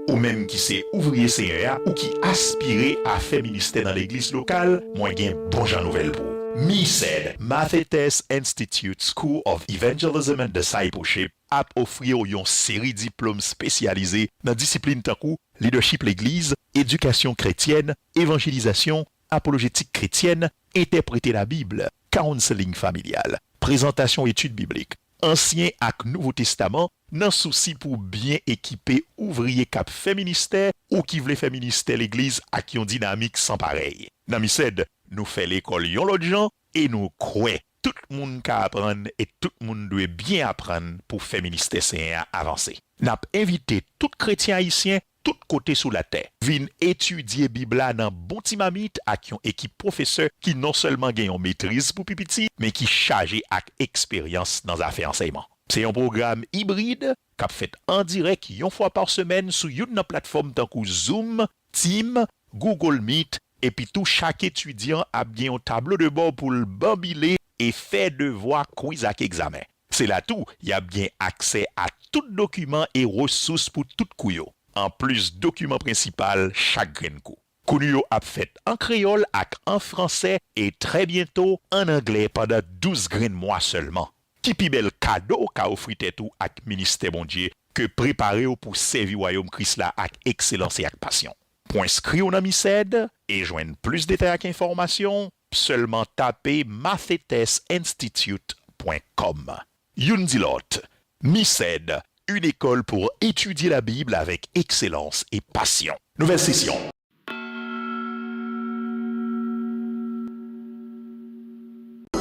Ou même qui c'est ouvrier CRA ou qui aspire à faire ministère dans l'église locale, moi j'ai bon jan nouvelle pour. MISED, Mathetes Institute School of Evangelism and Discipleship, a offrir une série de diplômes spécialisés dans disciplines tankou, leadership l'église, éducation chrétienne, évangélisation, apologétique chrétienne, interpréter la Bible, counseling familial, présentation études bibliques, Ancien ak Nouveau Testament, nan souci pour bien équiper ouvrier cap fait ministère ou qui voulait faire ministère l'église ak yon dynamique sans pareil. Nan MISED, nous fait l'école yon l'autre gens et nous croyons tout le monde ka apprendre et tout le monde doit bien apprendre pour faire ministère Seigneur avancer. N'a invité tout chrétien haïtien tout côté sous la terre. Vin étudier Bible dans bon timamite ak yon équipe professeur qui non seulement gagne en maîtrise pour pipiti, mais qui chargé ak expérience dans affaires enseignement. C'est un programme hybride qu'a fait en direct une fois par semaine sur une plateforme tant que Zoom, Team, Google Meet, et puis tout chaque étudiant a bien un tableau de bord pour le bambiler et faire devoir quiz ak examen. C'est là tout, il y a bien accès à tout document et ressources pour tout couillot. En plus, document principal chaque grain coup. Kounuyo a fait en créole ak en français et très bientôt en anglais pendant 12 grains mois seulement. Qui pi bel cadeau qu'a offri tout ak ministère bon Dieu que préparé pour servir royaume Christ là ak excellence et ak passion. Pour inscrire au MISED et joindre plus de détails ak informations, seulement taper mathetesinstitute.com. Yundilot, MISED, une école pour étudier la Bible avec excellence et passion. Nouvelle session.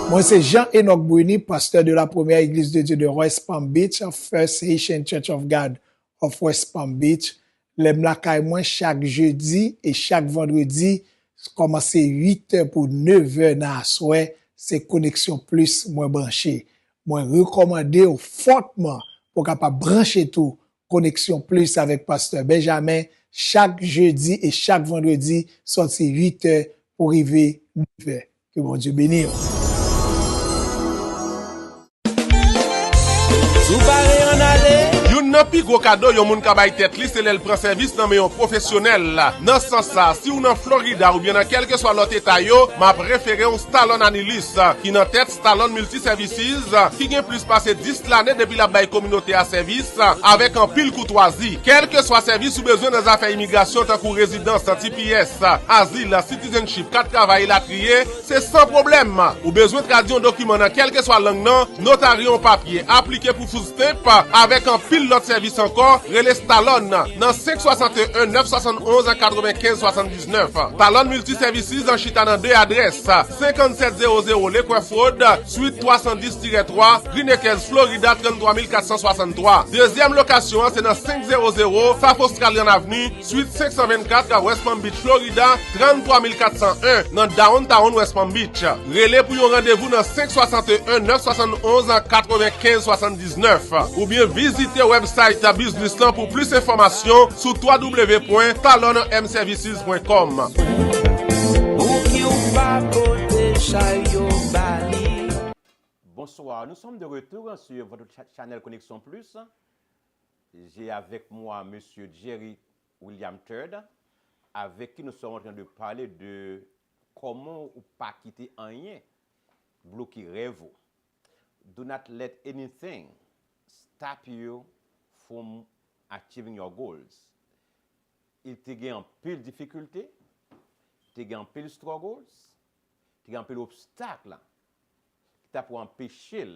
Moi, c'est Jean-Enoch Bruni, pasteur de la première église de Dieu de West Palm Beach, First Haitian Church of God of West Palm Beach. L'aime la caille moi chaque jeudi et chaque vendredi, commencer 8h pour 9h dans la soirée, c'est Connexion Plus, moi branché. Moi, recommandé fortement pour capable brancher tout Connexion Plus avec pasteur Benjamin chaque jeudi et chaque vendredi, sorti 8h pour arriver 9h. Que bon Dieu bénisse. Yon nan pi gros cadeau yon moun ka bay tête li, c'est l'el prend service nan meyon professionnel la. Dans ce sens ça, si ou nan Florida ou bien dans quel que soit l'autre état yo, m'a préféré un Stallone Anilis qui nan tête Stallone Multi-Services qui gen plus passé 10 l'année depuis la bay communauté à service avec un pile courtoisie. Quel que soit service ou besoin dans affaires immigration tant que résidence, TPS, asile, citizenship, carte travail la trier, c'est sans problème. Ou besoin de traduire un document dans quel que soit langue nan, notarier un papier, appliqué pour food stamp avec un pile l'autre l'autre service encore, relais Stallone dans 561 971 95 79. Talon Multiservices en Chita dans deux adresses 5700 Lequef Road, suite 310-3, Green Acres, Florida 33463. Deuxième location, c'est dans 500 South Australian Avenue, suite 524 West Palm Beach, Florida 33401 dans Downtown West Palm Beach. Relais pour un rendez-vous dans 561 971 95 79 ou bien visitez website Business Plan pour plus d'informations sur www.talonmservices.com. Bonsoir, nous sommes de retour sur votre channel Connexion Plus. J'ai avec moi Monsieur Jerry William III, avec qui nous sommes en train de parler de comment ou pas quitter Anyen, bloquer rêve. Do not let anything stop you from achieving your goals. Il te gagne en pile difficulté, te gagne en pile struggles, te gagne en pile obstacles qui t'a pour empêcher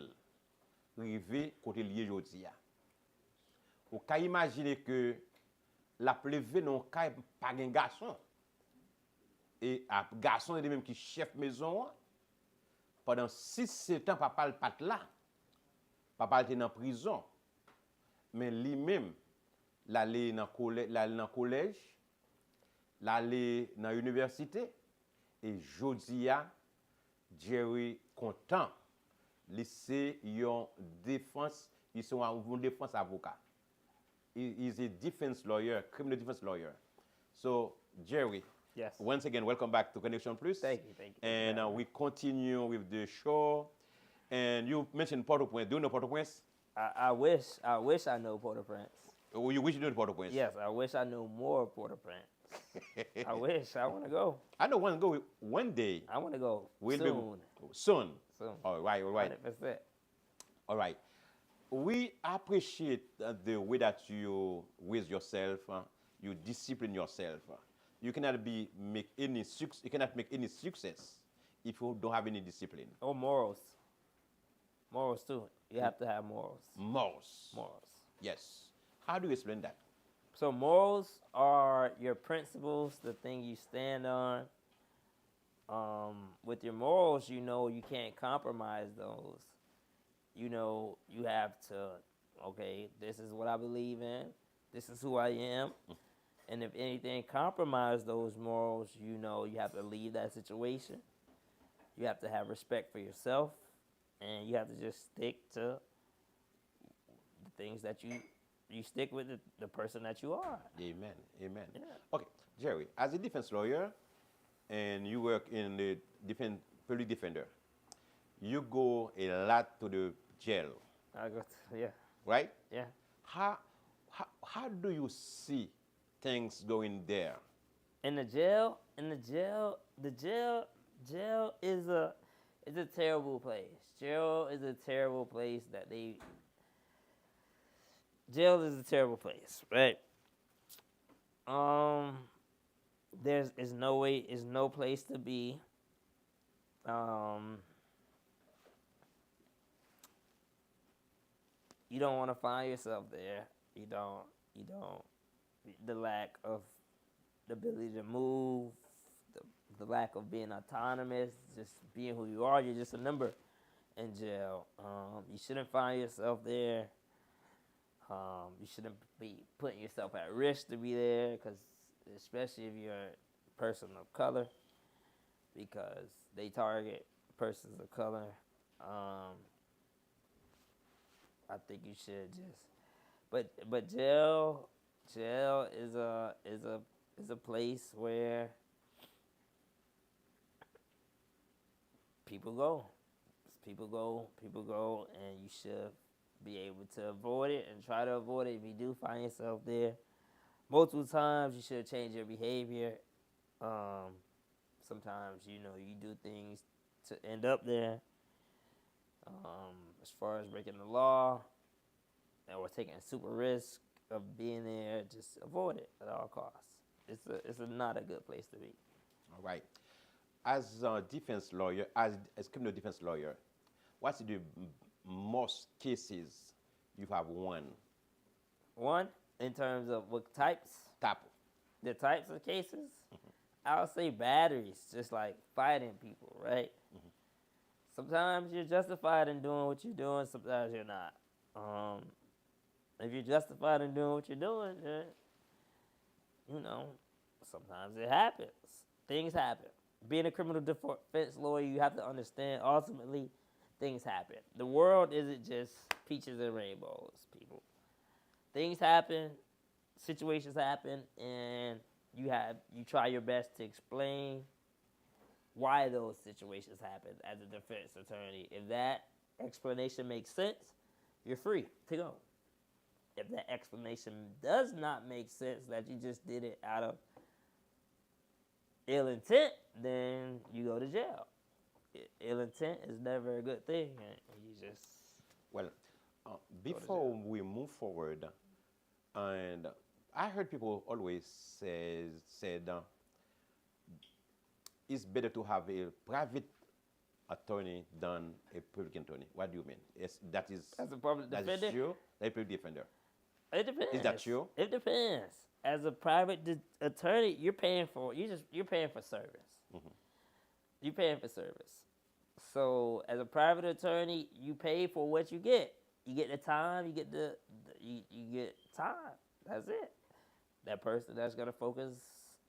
d'arriver côté lié aujourd'hui. Ou ka imaginer que la pleve non ka pas un garçon et un garçon est même qui chef maison pendant 6-7 ans papa le pat là. Papa était en prison. Mais lui-même l'aller dans collège, l'aller dans l'université et jodia Jerry content lycée yon défense, ils sont en défense avocat. He is a defense lawyer, criminal defense lawyer. So Jerry, yes. Once again, welcome back to Connection Plus. Thank you. And we continue with the show. And you mentioned Port-au-Prince. Do you know Port-au-Prince? I wish I know Port-au-Prince. Oh, you wish you knew Port-au-Prince? Yes, I wish I knew more of Port-au-Prince. I wish. I want to go. I know one go one day. I want to go Soon. Soon. All right. 100%. All right. We appreciate the way that you raise yourself, you discipline yourself. You cannot make any success if you don't have any discipline. Or morals. Morals too. You have to have morals. Morals. Yes. How do you explain that? So morals are your principles, the thing you stand on. With your morals, you know you can't compromise those. You know you have to, okay, this is what I believe in. This is who I am. And if anything compromise those morals, you know you have to leave that situation. You have to have respect for yourself. And you have to just stick to the things that you stick with the person that you are. Amen. Yeah. Okay, Jerry, as a defense lawyer, and you work in the public defender, you go a lot to the jail. I go yeah. Right? Yeah. How do you see things going there? In the jail is a terrible place. Jail is a terrible place Jail is a terrible place, right? There's no place to be. You don't want to find yourself there. You don't. The lack of the ability to move, the lack of being autonomous, just being who you are. You're just a number in jail. You shouldn't find yourself there. You shouldn't be putting yourself at risk to be there, especially if you're a person of color, because they target persons of color. I think you should just, but jail is a place where people go, and you should be able to avoid it and try to avoid it. If you do find yourself there multiple times, you should change your behavior. Sometimes, you do things to end up there. As far as breaking the law or taking a super risk of being there, just avoid it at all costs. It's not a good place to be. All right. As a defense lawyer, as criminal defense lawyer, what's the most cases you have won One, in terms of what types, the types of cases, I would say batteries, just like fighting people, right? Sometimes you're justified in doing what you're doing, sometimes you're not. If you're justified in doing what you're doing, then, you know, sometimes it happens. Things happen. Being a criminal defense lawyer, you have to understand, ultimately, things happen. The world isn't just peaches and rainbows, people. Things happen, situations happen, and you try your best to explain why those situations happen as a defense attorney. If that explanation makes sense, you're free to go. If that explanation does not make sense, that you just did it out of ill intent, then you go to jail. Ill intent is never a good thing, and you just... Well, before we move forward, and I heard people always said it's better to have a private attorney than a public attorney. What do you mean? That is as a public defender. That is true. A public defender. It depends. Is that true? It depends. As a private attorney, you're paying for service. You're paying for service. So as a private attorney, you pay for what you get. You get the time. You get you get time. That's it. That person that's gonna focus,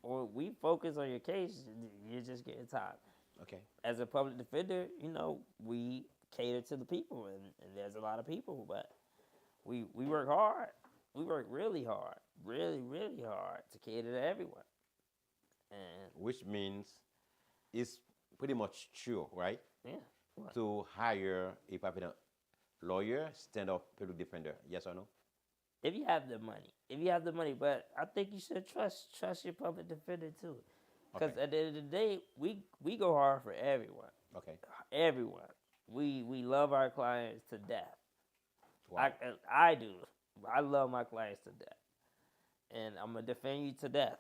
or we focus on your case. You're just getting time. Okay. As a public defender, you know, we cater to the people, and there's a lot of people, but we work hard. We work really hard, really hard to cater to everyone. And which means it's pretty much true, right? Yeah. What? To hire a private lawyer, stand-up public defender. Yes or no? If you have the money, but I think you should trust your public defender too, because at the end of the day, we go hard for everyone. Okay. Everyone. We love our clients to death. Wow. I do. I love my clients to death, and I'm gonna defend you to death,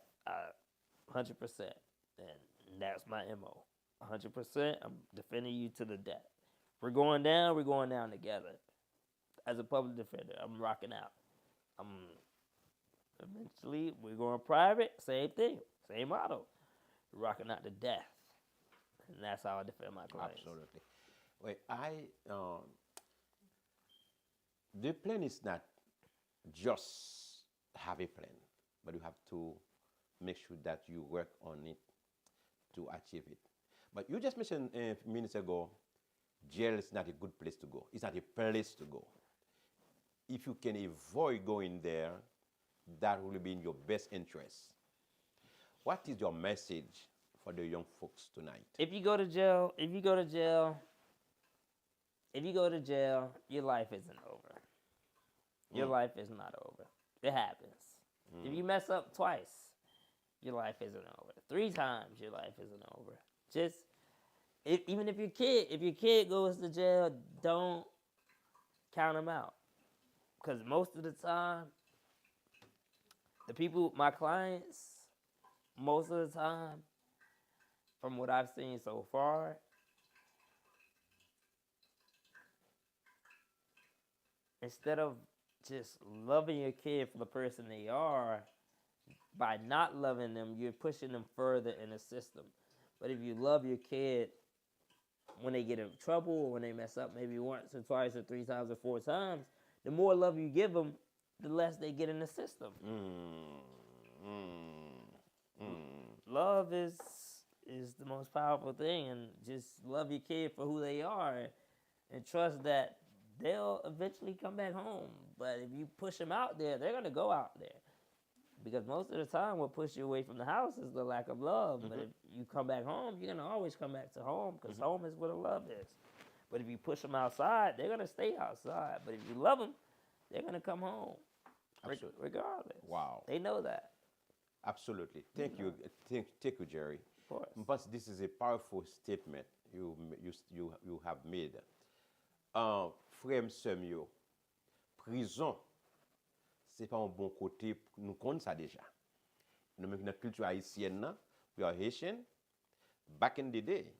100%. And that's my MO. 100%. I'm defending you to the death. We're going down together. As a public defender, I'm rocking out. Eventually, we're going private. Same thing, same motto. Rocking out to death, and that's how I defend my clients. Absolutely. Wait, the plan is not just have a plan, but you have to make sure that you work on it to achieve it. But you just mentioned a few minutes ago, jail is not a good place to go. It's not a place to go. If you can avoid going there, that will be in your best interest. What is your message for the young folks tonight? If you go to jail, your life isn't over. Your life is not over. It happens. If you mess up twice, your life isn't over. 3 times, your life isn't over. Even if your kid goes to jail, don't count them out. Because most of the time, my clients, most of the time, from what I've seen so far, instead of just loving your kid for the person they are, by not loving them, you're pushing them further in the system. But if you love your kid when they get in trouble or when they mess up maybe once or twice or 3 times or 4 times, the more love you give them, the less they get in the system. Love is the most powerful thing, and just love your kid for who they are and trust that they'll eventually come back home. But if you push them out there, they're going to go out there. Because most of the time what pushes you away from the house is the lack of love. But if you come back home, you're going to always come back to home, because home is where the love is. But if you push them outside, they're going to stay outside. But if you love them, they're going to come home. Regardless. Wow. They know that. Absolutely. Thank you. Thank you, Jerry. Of course. But this is a powerful statement you have made. Frère Semio, prison, c'est pas un bon côté, nous connaissons ça déjà. Nous avons notre culture haïtienne, we are Haitian. Back in the day,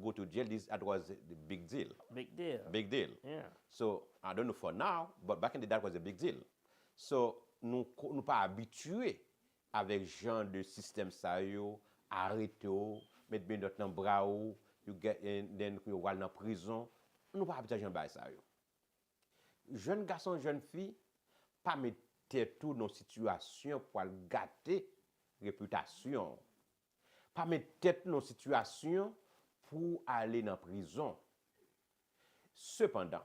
go to jail, that was the big deal. Big deal. Big deal. Yeah. So I don't know for now, but back in the day, that was a big deal. So, nous pas habitués avec genre de système ça yo, arrêter ou, mettre bien dans le bras ou, you get and then you aller dans prison. Nous pas habitués à genre ça yo. Jeune garçon, jeune fille, pas mettre tout dans situation pour gâter réputation. Pas mettre tête dans situation pour aller dans prison. Cependant,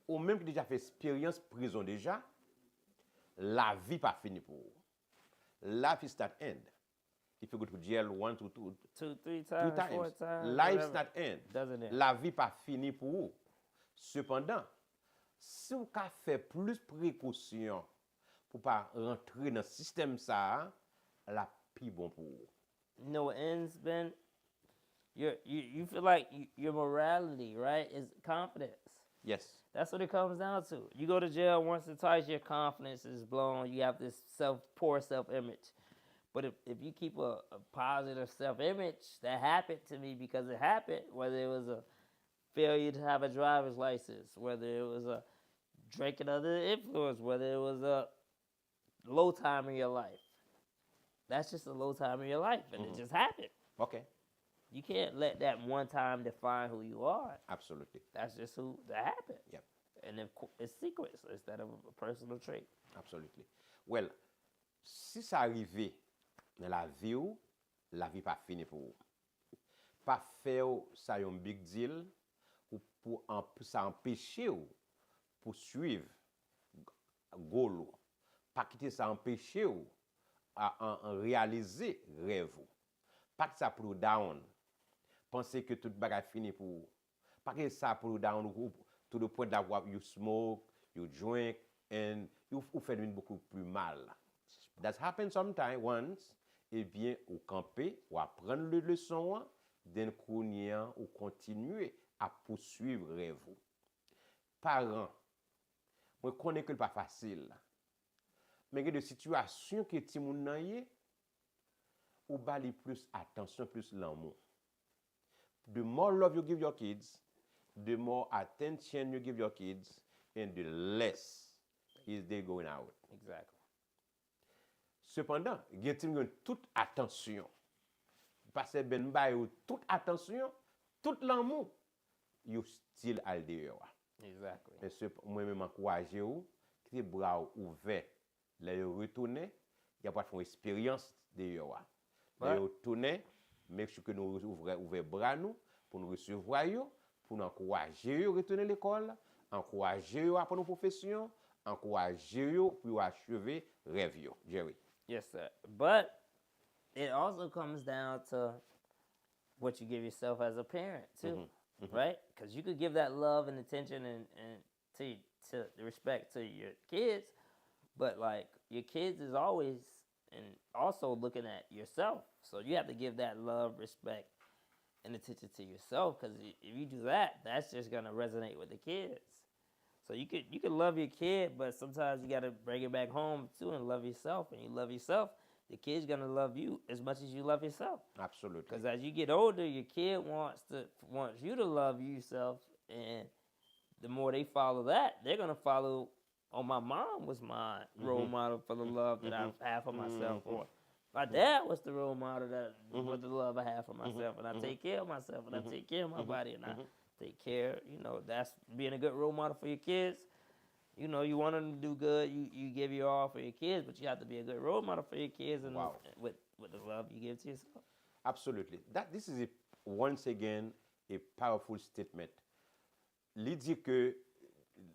ou même qui déjà fait expérience prison déjà, la vie pas finie pour vous. Life is not end. If you go to jail 1 to 2, 3 times, 4 times, life's not end. Doesn't it? La vie pas finie pour vous. Cependant, si vous avez fait plus précaution pour pas rentrer dans le système ça, la plus bon pour vous. You know what ends, Ben? You feel like your morality, right, is confidence. Yes. That's what it comes down to. You go to jail once or twice, your confidence is blown. You have this poor self-image. But if you keep a positive self-image, that happened to me because it happened, whether it was a failure to have a driver's license, whether it was a drinking under the influence, whether it was a low time in your life. That's just a low time in your life, and it just happened. Okay. You can't let that one time define who you are. Absolutely. That's just that happened. Yep. And it's secrets instead of a personal trait. Absolutely. Well, si ça arrive dans la vie pas finie pour vous. Pas faire ça un big deal ou pour ça empêcher ou poursuivre goal. Pas quitter ça empêcher ou à réaliser rêve. Pas que ça pour down. Penser que tout bagage fini pour vous. Pas que ça pour down to the point that you smoke, you drink and you fait beaucoup plus mal. That happens sometimes once. Eh bien, ou camper, ou apprendre le leçon, d'un kounia, ou continuer à poursuivre rêve. Parents, moi connais que pas facile. Mais il y a des situations que ti moun nan yé, ou bali plus attention, plus l'amour. The more love you give your kids, the more attention you give your kids, and the less is they going out. Exactly. Cependant, il y a toute attention. Parce que ben bay ou toute attention, tout l'amour, you still al dehors. Exactly. Mais moi-même encourager ou, qui bras ouverts, les retourner, il y a pas de expérience dehors. Les retourner, make sure que nous ouvrir bras nous pour nous recevoir yo, pour nous encourager yo retourner l'école, encourager yo apprendre une profession, encourager yo pour achever rêve yo. Jerry. Yes, sir. But it also comes down to what you give yourself as a parent, too, right? Because you could give that love and attention and to the respect to your kids, but, like, your kids is always and also looking at yourself. So you have to give that love, respect, and attention to yourself, because if you do that, that's just going to resonate with the kids. So you could love your kid, but sometimes you got to bring it back home too and love yourself. And you love yourself, the kid's gonna love you as much as you love yourself. Absolutely. Because as you get older, your kid wants you to love yourself, and the more they follow that, they're gonna follow. Oh, my mom was my role model for the love that I have for myself, or my dad was the role model for the love I have for myself, and I take care of myself, and I take care of my body, and I take care, that's being a good role model for your kids. You want them to do good, you give your all for your kids, but you have to be a good role model for your kids and with the love you give to yourself. Absolutely. This is once again a powerful statement. Il dit que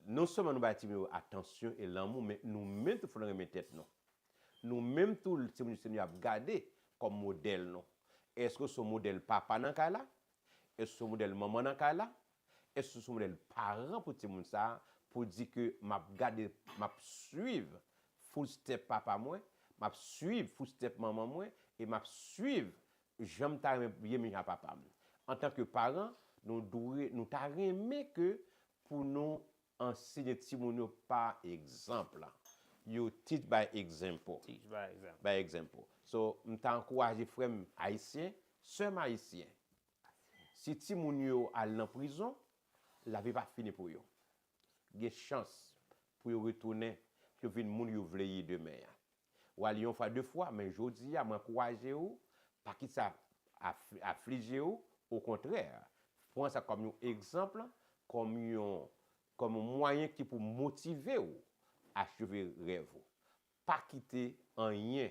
non seulement nous bâtissons attention et l'amour, mais nous-mêmes il faut le remettre tête nous. Nous-mêmes tout le temps nous avons gardé comme modèle nous. Est-ce que ce modèle papa dans cas là? Est-ce que ce modèle maman dans cas là? Est-ce que ce modèle parent pour tout le monde ça pour dire que m'a garder m'a suivre full step papa moi, m'a suivre full step maman moi et m'a suivre j'aime ta bien à papa. En tant que parent, nous t'a aimé que pour nous enseigner ti moun par exemple. You teach by example. Teach by example. By example. So, m'ta encourager frère haïtien, sœur haïtien. Si ti moun yo al en prison, la vie pas fini pour yo. Il y a chance pour yo retourner que vin moun yo vle yi demain. Ou ali yon fois deux fois, mais jodi a m'encourager ou pas qui ça affliger ou, au contraire. Prends ça comme un exemple, comme un moyen qui pour motiver ou à achever rêve. Pas quitter rien,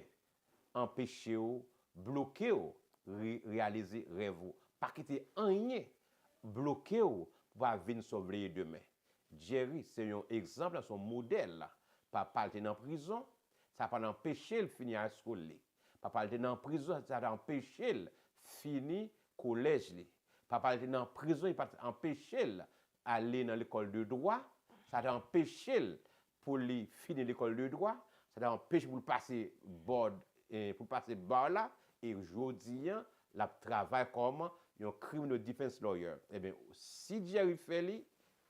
empêcher ou, bloquer ou réaliser rêve. Pas quitter rien, bloquer ou pour venir sauver demain. Jerry, c'est un exemple, son modèle. Papa était en prison, ça pas empêché de finir à l'école. Papa était en prison, ça a empêché de finir collège. Papa était en prison, il pas empêché d'aller dans l'école de droit, ça a empêché pour lui finir l'école de droit, ça a empêché pour passer board pour passer bar là et aujourd'hui la travail comme un criminal defense lawyer. Eh bien, si Jerry fait lui,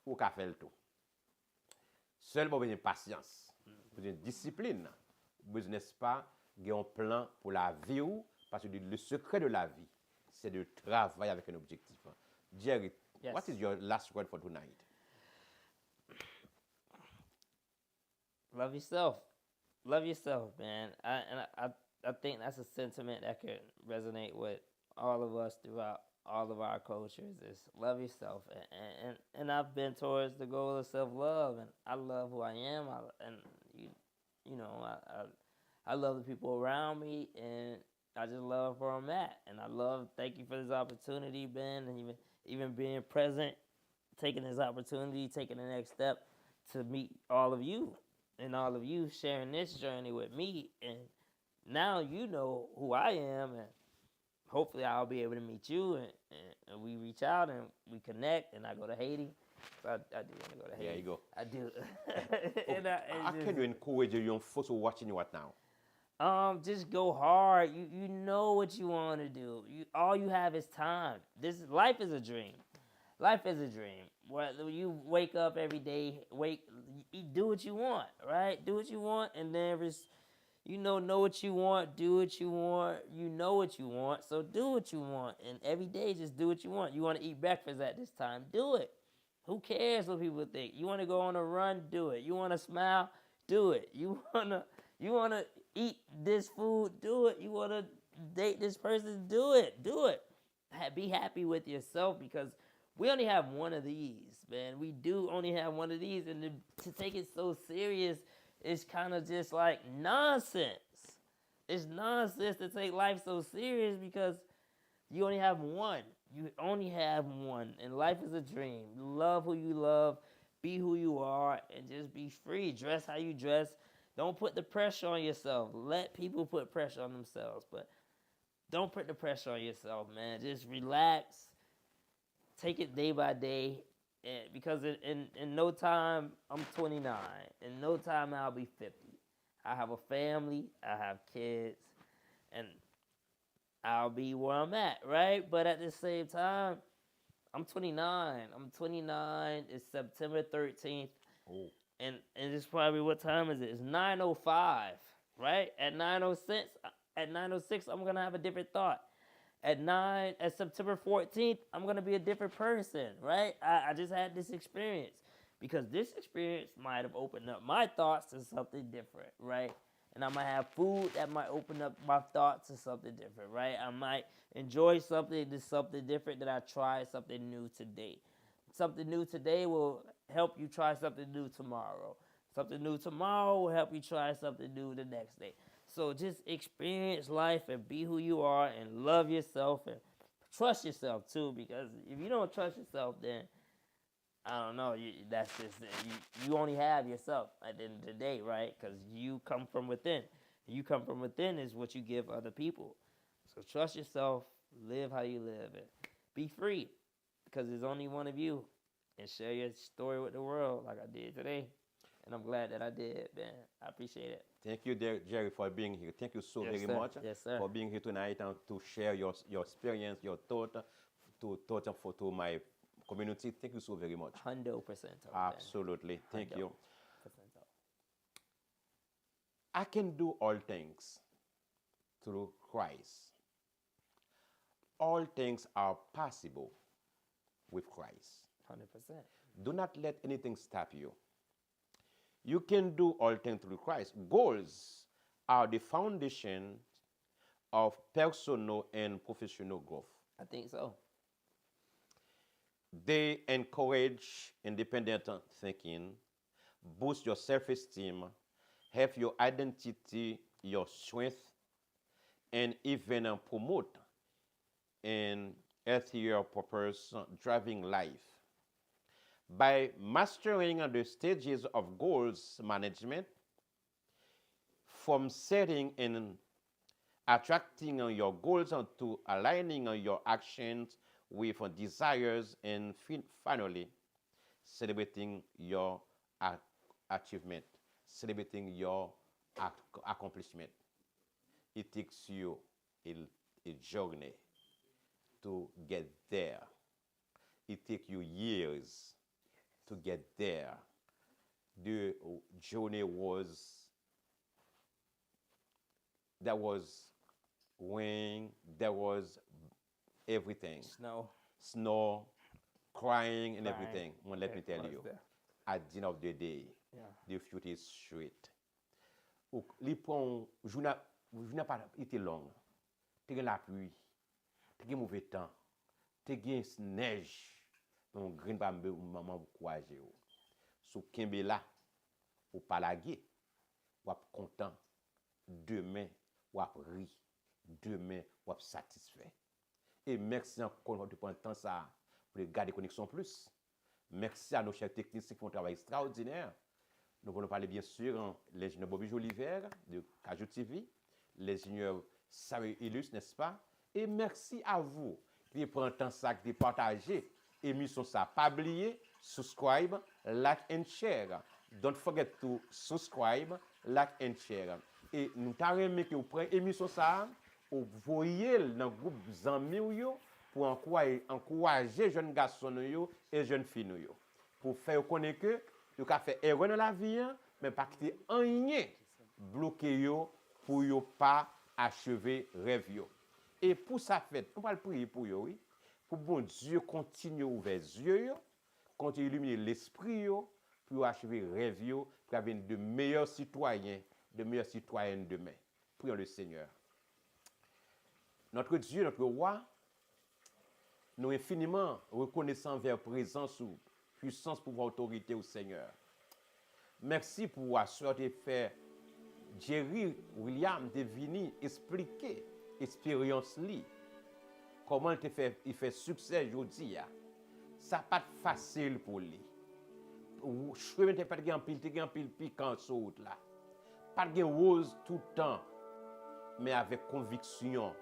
ou ka faire le tout. Seulement besoin de patience, besoin de discipline, besoin n'est-ce pas, un plan pour la vie ou parce que le secret de la vie, c'est de travailler avec un objectif. Jerry, Yes. what is your last word for tonight? Love yourself. Love yourself, man. I think that's a sentiment that could resonate with all of us throughout all of our cultures. Is love yourself, and I've been towards the goal of self-love, and I love who I am, I love the people around me, and I just love where I'm at, and thank you for this opportunity, Ben, and even being present, taking this opportunity, taking the next step to meet all of you, and all of you sharing this journey with me, and now you know who I am, and hopefully I'll be able to meet you, and we reach out and we connect, and I go to Haiti. So I do want to go to Haiti. There you go. I do. How can you encourage your young folks who are watching you right now? Just go hard. You know what you want to do. All you have is time. Life is a dream. Life is a dream. Whether you wake up every day, you do what you want, right? Do what you want, and then know what you want, do what you want. You know what you want, so do what you want. And every day, just do what you want. You want to eat breakfast at this time, do it. Who cares what people think? You want to go on a run, do it. You want to smile, do it. You wanna eat this food, do it. You wanna date this person, do it. Do it. Be happy with yourself because we only have one of these, man. We do only have one of these, and to take it so serious, it's kind of just like nonsense. It's nonsense to take life so serious because you only have one. You only have one, and life is a dream. Love who you love, be who you are, and just be free. Dress how you dress. Don't put the pressure on yourself. Let people put pressure on themselves, but don't put the pressure on yourself, man. Just relax. Take it day by day, because in no time, I'm 29. In no time, I'll be 50. I have a family. I have kids, and I'll be where I'm at, right? But at the same time, I'm 29. I'm 29. It's September 13th. Oh. And it's probably, what time is it? It's 9:05, right? At 9:06, I'm gonna have a different thought. At September 14th, I'm gonna be a different person, right? I just had this experience because this experience might have opened up my thoughts to something different, right? And I might have food that might open up my thoughts to something different, right? I might enjoy something different that I try something new today. Something new today will help you try something new tomorrow. Something new tomorrow will help you try something new the next day. So just experience life and be who you are and love yourself and trust yourself too, because if you don't trust yourself, then I don't know, that's just you only have yourself at the end of the day, right? Because you come from within. You come from within is what you give other people. So trust yourself, live how you live, and be free, because there's only one of you, and share your story with the world like I did today. And I'm glad that I did, man. I appreciate it. Thank you, Jerry, for being here. Thank you so very much for being here tonight and to share your experience, your thought to my community. Thank you so very much. 100%. Absolutely. Thank you. 100%. I can do all things through Christ. All things are possible with Christ. 100%. Do not let anything stop you. You can do all things through Christ. Goals are the foundation of personal and professional growth. I think so. They encourage independent thinking, boost your self-esteem, have your identity, your strength, and even promote an healthier purpose driving life. By mastering the stages of goals management, from setting and attracting your goals to aligning your actions with desires, and finally, celebrating your achievement, celebrating your accomplishment. It takes you a journey to get there. It takes you years to get there. The journey there was rain, there was everything. Snow, crying and everything. Well, let me tell you, at the end of the day, the future is straight. Les ponts, je n'ai pas été long. T'es la pluie, t'es mauvais temps, t'es neige. On green pas maman vous courager. Sous Kembe là, ou pas laguer, ou content. Demain, ou ri. Demain, ou satisfait. Et merci encore de prendre le temps ça pour garder Connexion Plus. Merci à nos chefs techniciens qui font un travail extraordinaire. Nous voulons parler bien sûr l'ingénieur Bobby Joliver de Cajou TV, l'ingénieur Sarah Illus, n'est-ce pas? Et merci à vous qui prenez le temps ça de partager émission ça. Pas oublier, subscribe, like and share. Don't forget to subscribe, like and share. Et nous t'arrêtons que vous prenez émission ça, vous voyez dans le groupe d'amis pour encourager jeunes garçons et jeunes filles. Pour faire connaître que vous avez fait erreur dans la vie, mais pas quitter rien bloqué pour ne pas achever rêve. Et pour ça fait, on va prier pour eux, oui. Pour bon Dieu continue ouvrir les yeux, continue illuminer l'esprit pour achever rêve, pour avoir de meilleurs citoyens, de meilleures citoyennes demain. Prions le Seigneur. Notre Dieu, notre roi, nous infiniment reconnaissants vers présence ou puissance, pouvoir, autorité au Seigneur. Merci pour assurer de faire Jerry William de venir expliquer l'expérience li. Comment il fait succès aujourd'hui. Ça n'est pas facile pour lui. Je ne sais pas de pile piquant sur route là. Pas de rose tout le temps, mais avec conviction,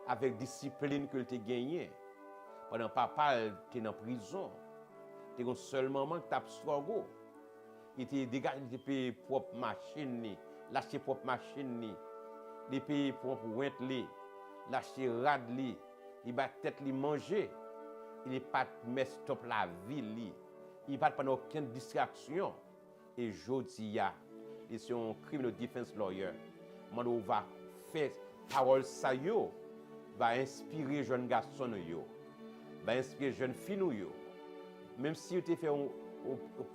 avec discipline que tu as gagné. Pendant papa, tu es en prison. Tu es seul maman qui t'a struggle. Il te dégagé de payer propre machine, lâcher propre machine, de payer propre rente, lâcher rad, il va tête li manger. Il n'est pas de stop la vie, il n'est pas de aucune distraction. Et jodi a, il est un criminal defense lawyer. On va faire parole ça yo, va inspirer jeunes garçons yo, va inspirer jeunes filles yo. Même si tu fait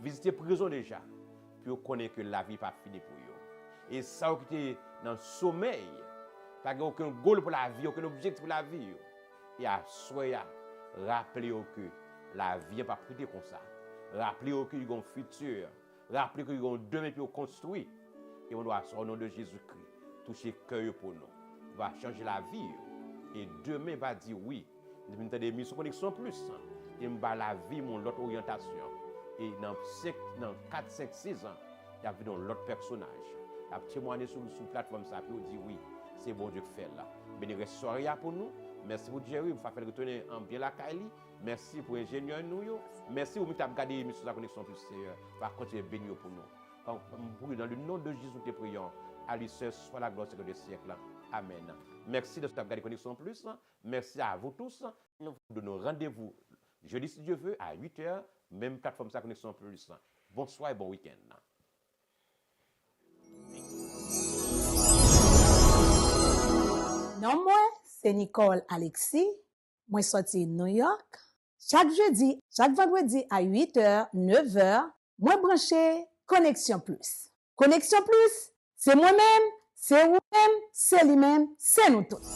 visiter prison déjà, puis connaît que la vie pas finie pour yo. Et ça qui était dans le sommeil, pas aucun goal pour la vie, aucun objectif pour la vie yo. Et à soya, rappelez-vous que la vie n'est pas prête comme ça. Rappelez-vous qu'il y a un futur. Rappelez-vous qu'il y a un demain pour construire. Et on doit, au nom de Jésus-Christ, toucher le cœur pour nous. Va changer la vie. Et demain va dire oui. Nous avons des missions Connexion Plus. Et nous va la vie, mon l'autre orientation. Et dans 4, 5, 6 ans, il y a l'autre personnage. Il y a témoigné sur la plateforme, ça peut dire oui, c'est bon Dieu qui fait là. Béni soirée pour nous. Merci pour Jerry, vous faire retourner en bien la Kite. Merci pour l'ingénieur nous. Merci pour nous regarder l'émission de la Connexion Plus. Va continuer à bénir pour nous. Dans le nom de Jésus, nous te prions. À lui seul soit la gloire des siècles. Amen. Merci de regarder Connexion Plus. Merci à vous tous. Nous vous donnons rendez-vous jeudi si Dieu veut à 8h, même plateforme de la Connexion Plus. Bonsoir et bon week-end. Non, moi, c'est Nicole Alexis. Moi, sorti New York. Chaque jeudi, chaque vendredi à 8h, 9h, moi branché Koneksyon Plus. Koneksyon Plus, c'est moi-même, c'est vous-même, c'est lui-même, c'est nous tous.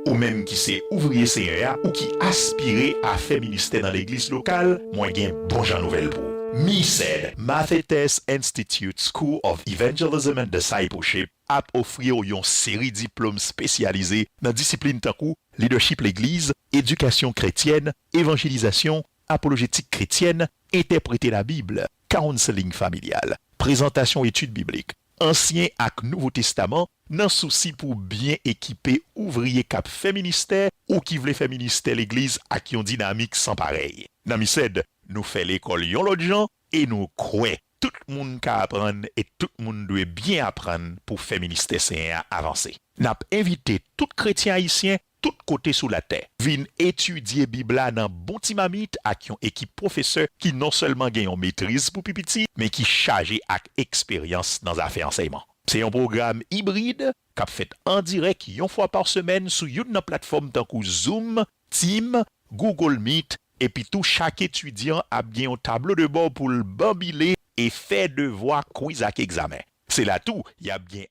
Ou même qui c'est ouvrier CRA ou qui aspire à faire ministère dans l'église locale, moi gen bon jan nouvel pour. MISED, Mathetes Institute School of Evangelism and Discipleship, ap offrir yon série diplôme spécialisé dans discipline tankou, leadership l'église, éducation chrétienne, évangélisation, apologétique chrétienne, interpréter la Bible, counseling familial, présentation études bibliques, Ancien ak Nouveau Testament, nan souci pour bien équiper ouvrier cap fait ministère ou qui vle fait ministère l'église ak yon dynamique sans pareil. Nan MISED, nous fait l'école yon l'autre gens et nous croyons tout le monde ka apprendre et tout le monde doit bien apprendre pour faire ministère Seigneur avancer. N'a invité tout chrétien haïtien tout côté sous la terre. Vin étudier Bible dans bon timamite ak yon équipe professeur qui non seulement gagne en maîtrise pour pipiti, mais qui chargé ak expérience dans affaires enseignement. C'est un programme hybride qu'a fait en direct yon fois par semaine sur une plateforme tant que Zoom, Team, Google Meet et puis tout chaque étudiant a bien un tableau de bord pour le bambiler et faire devoir quiz ak examen. C'est là tout, y a bien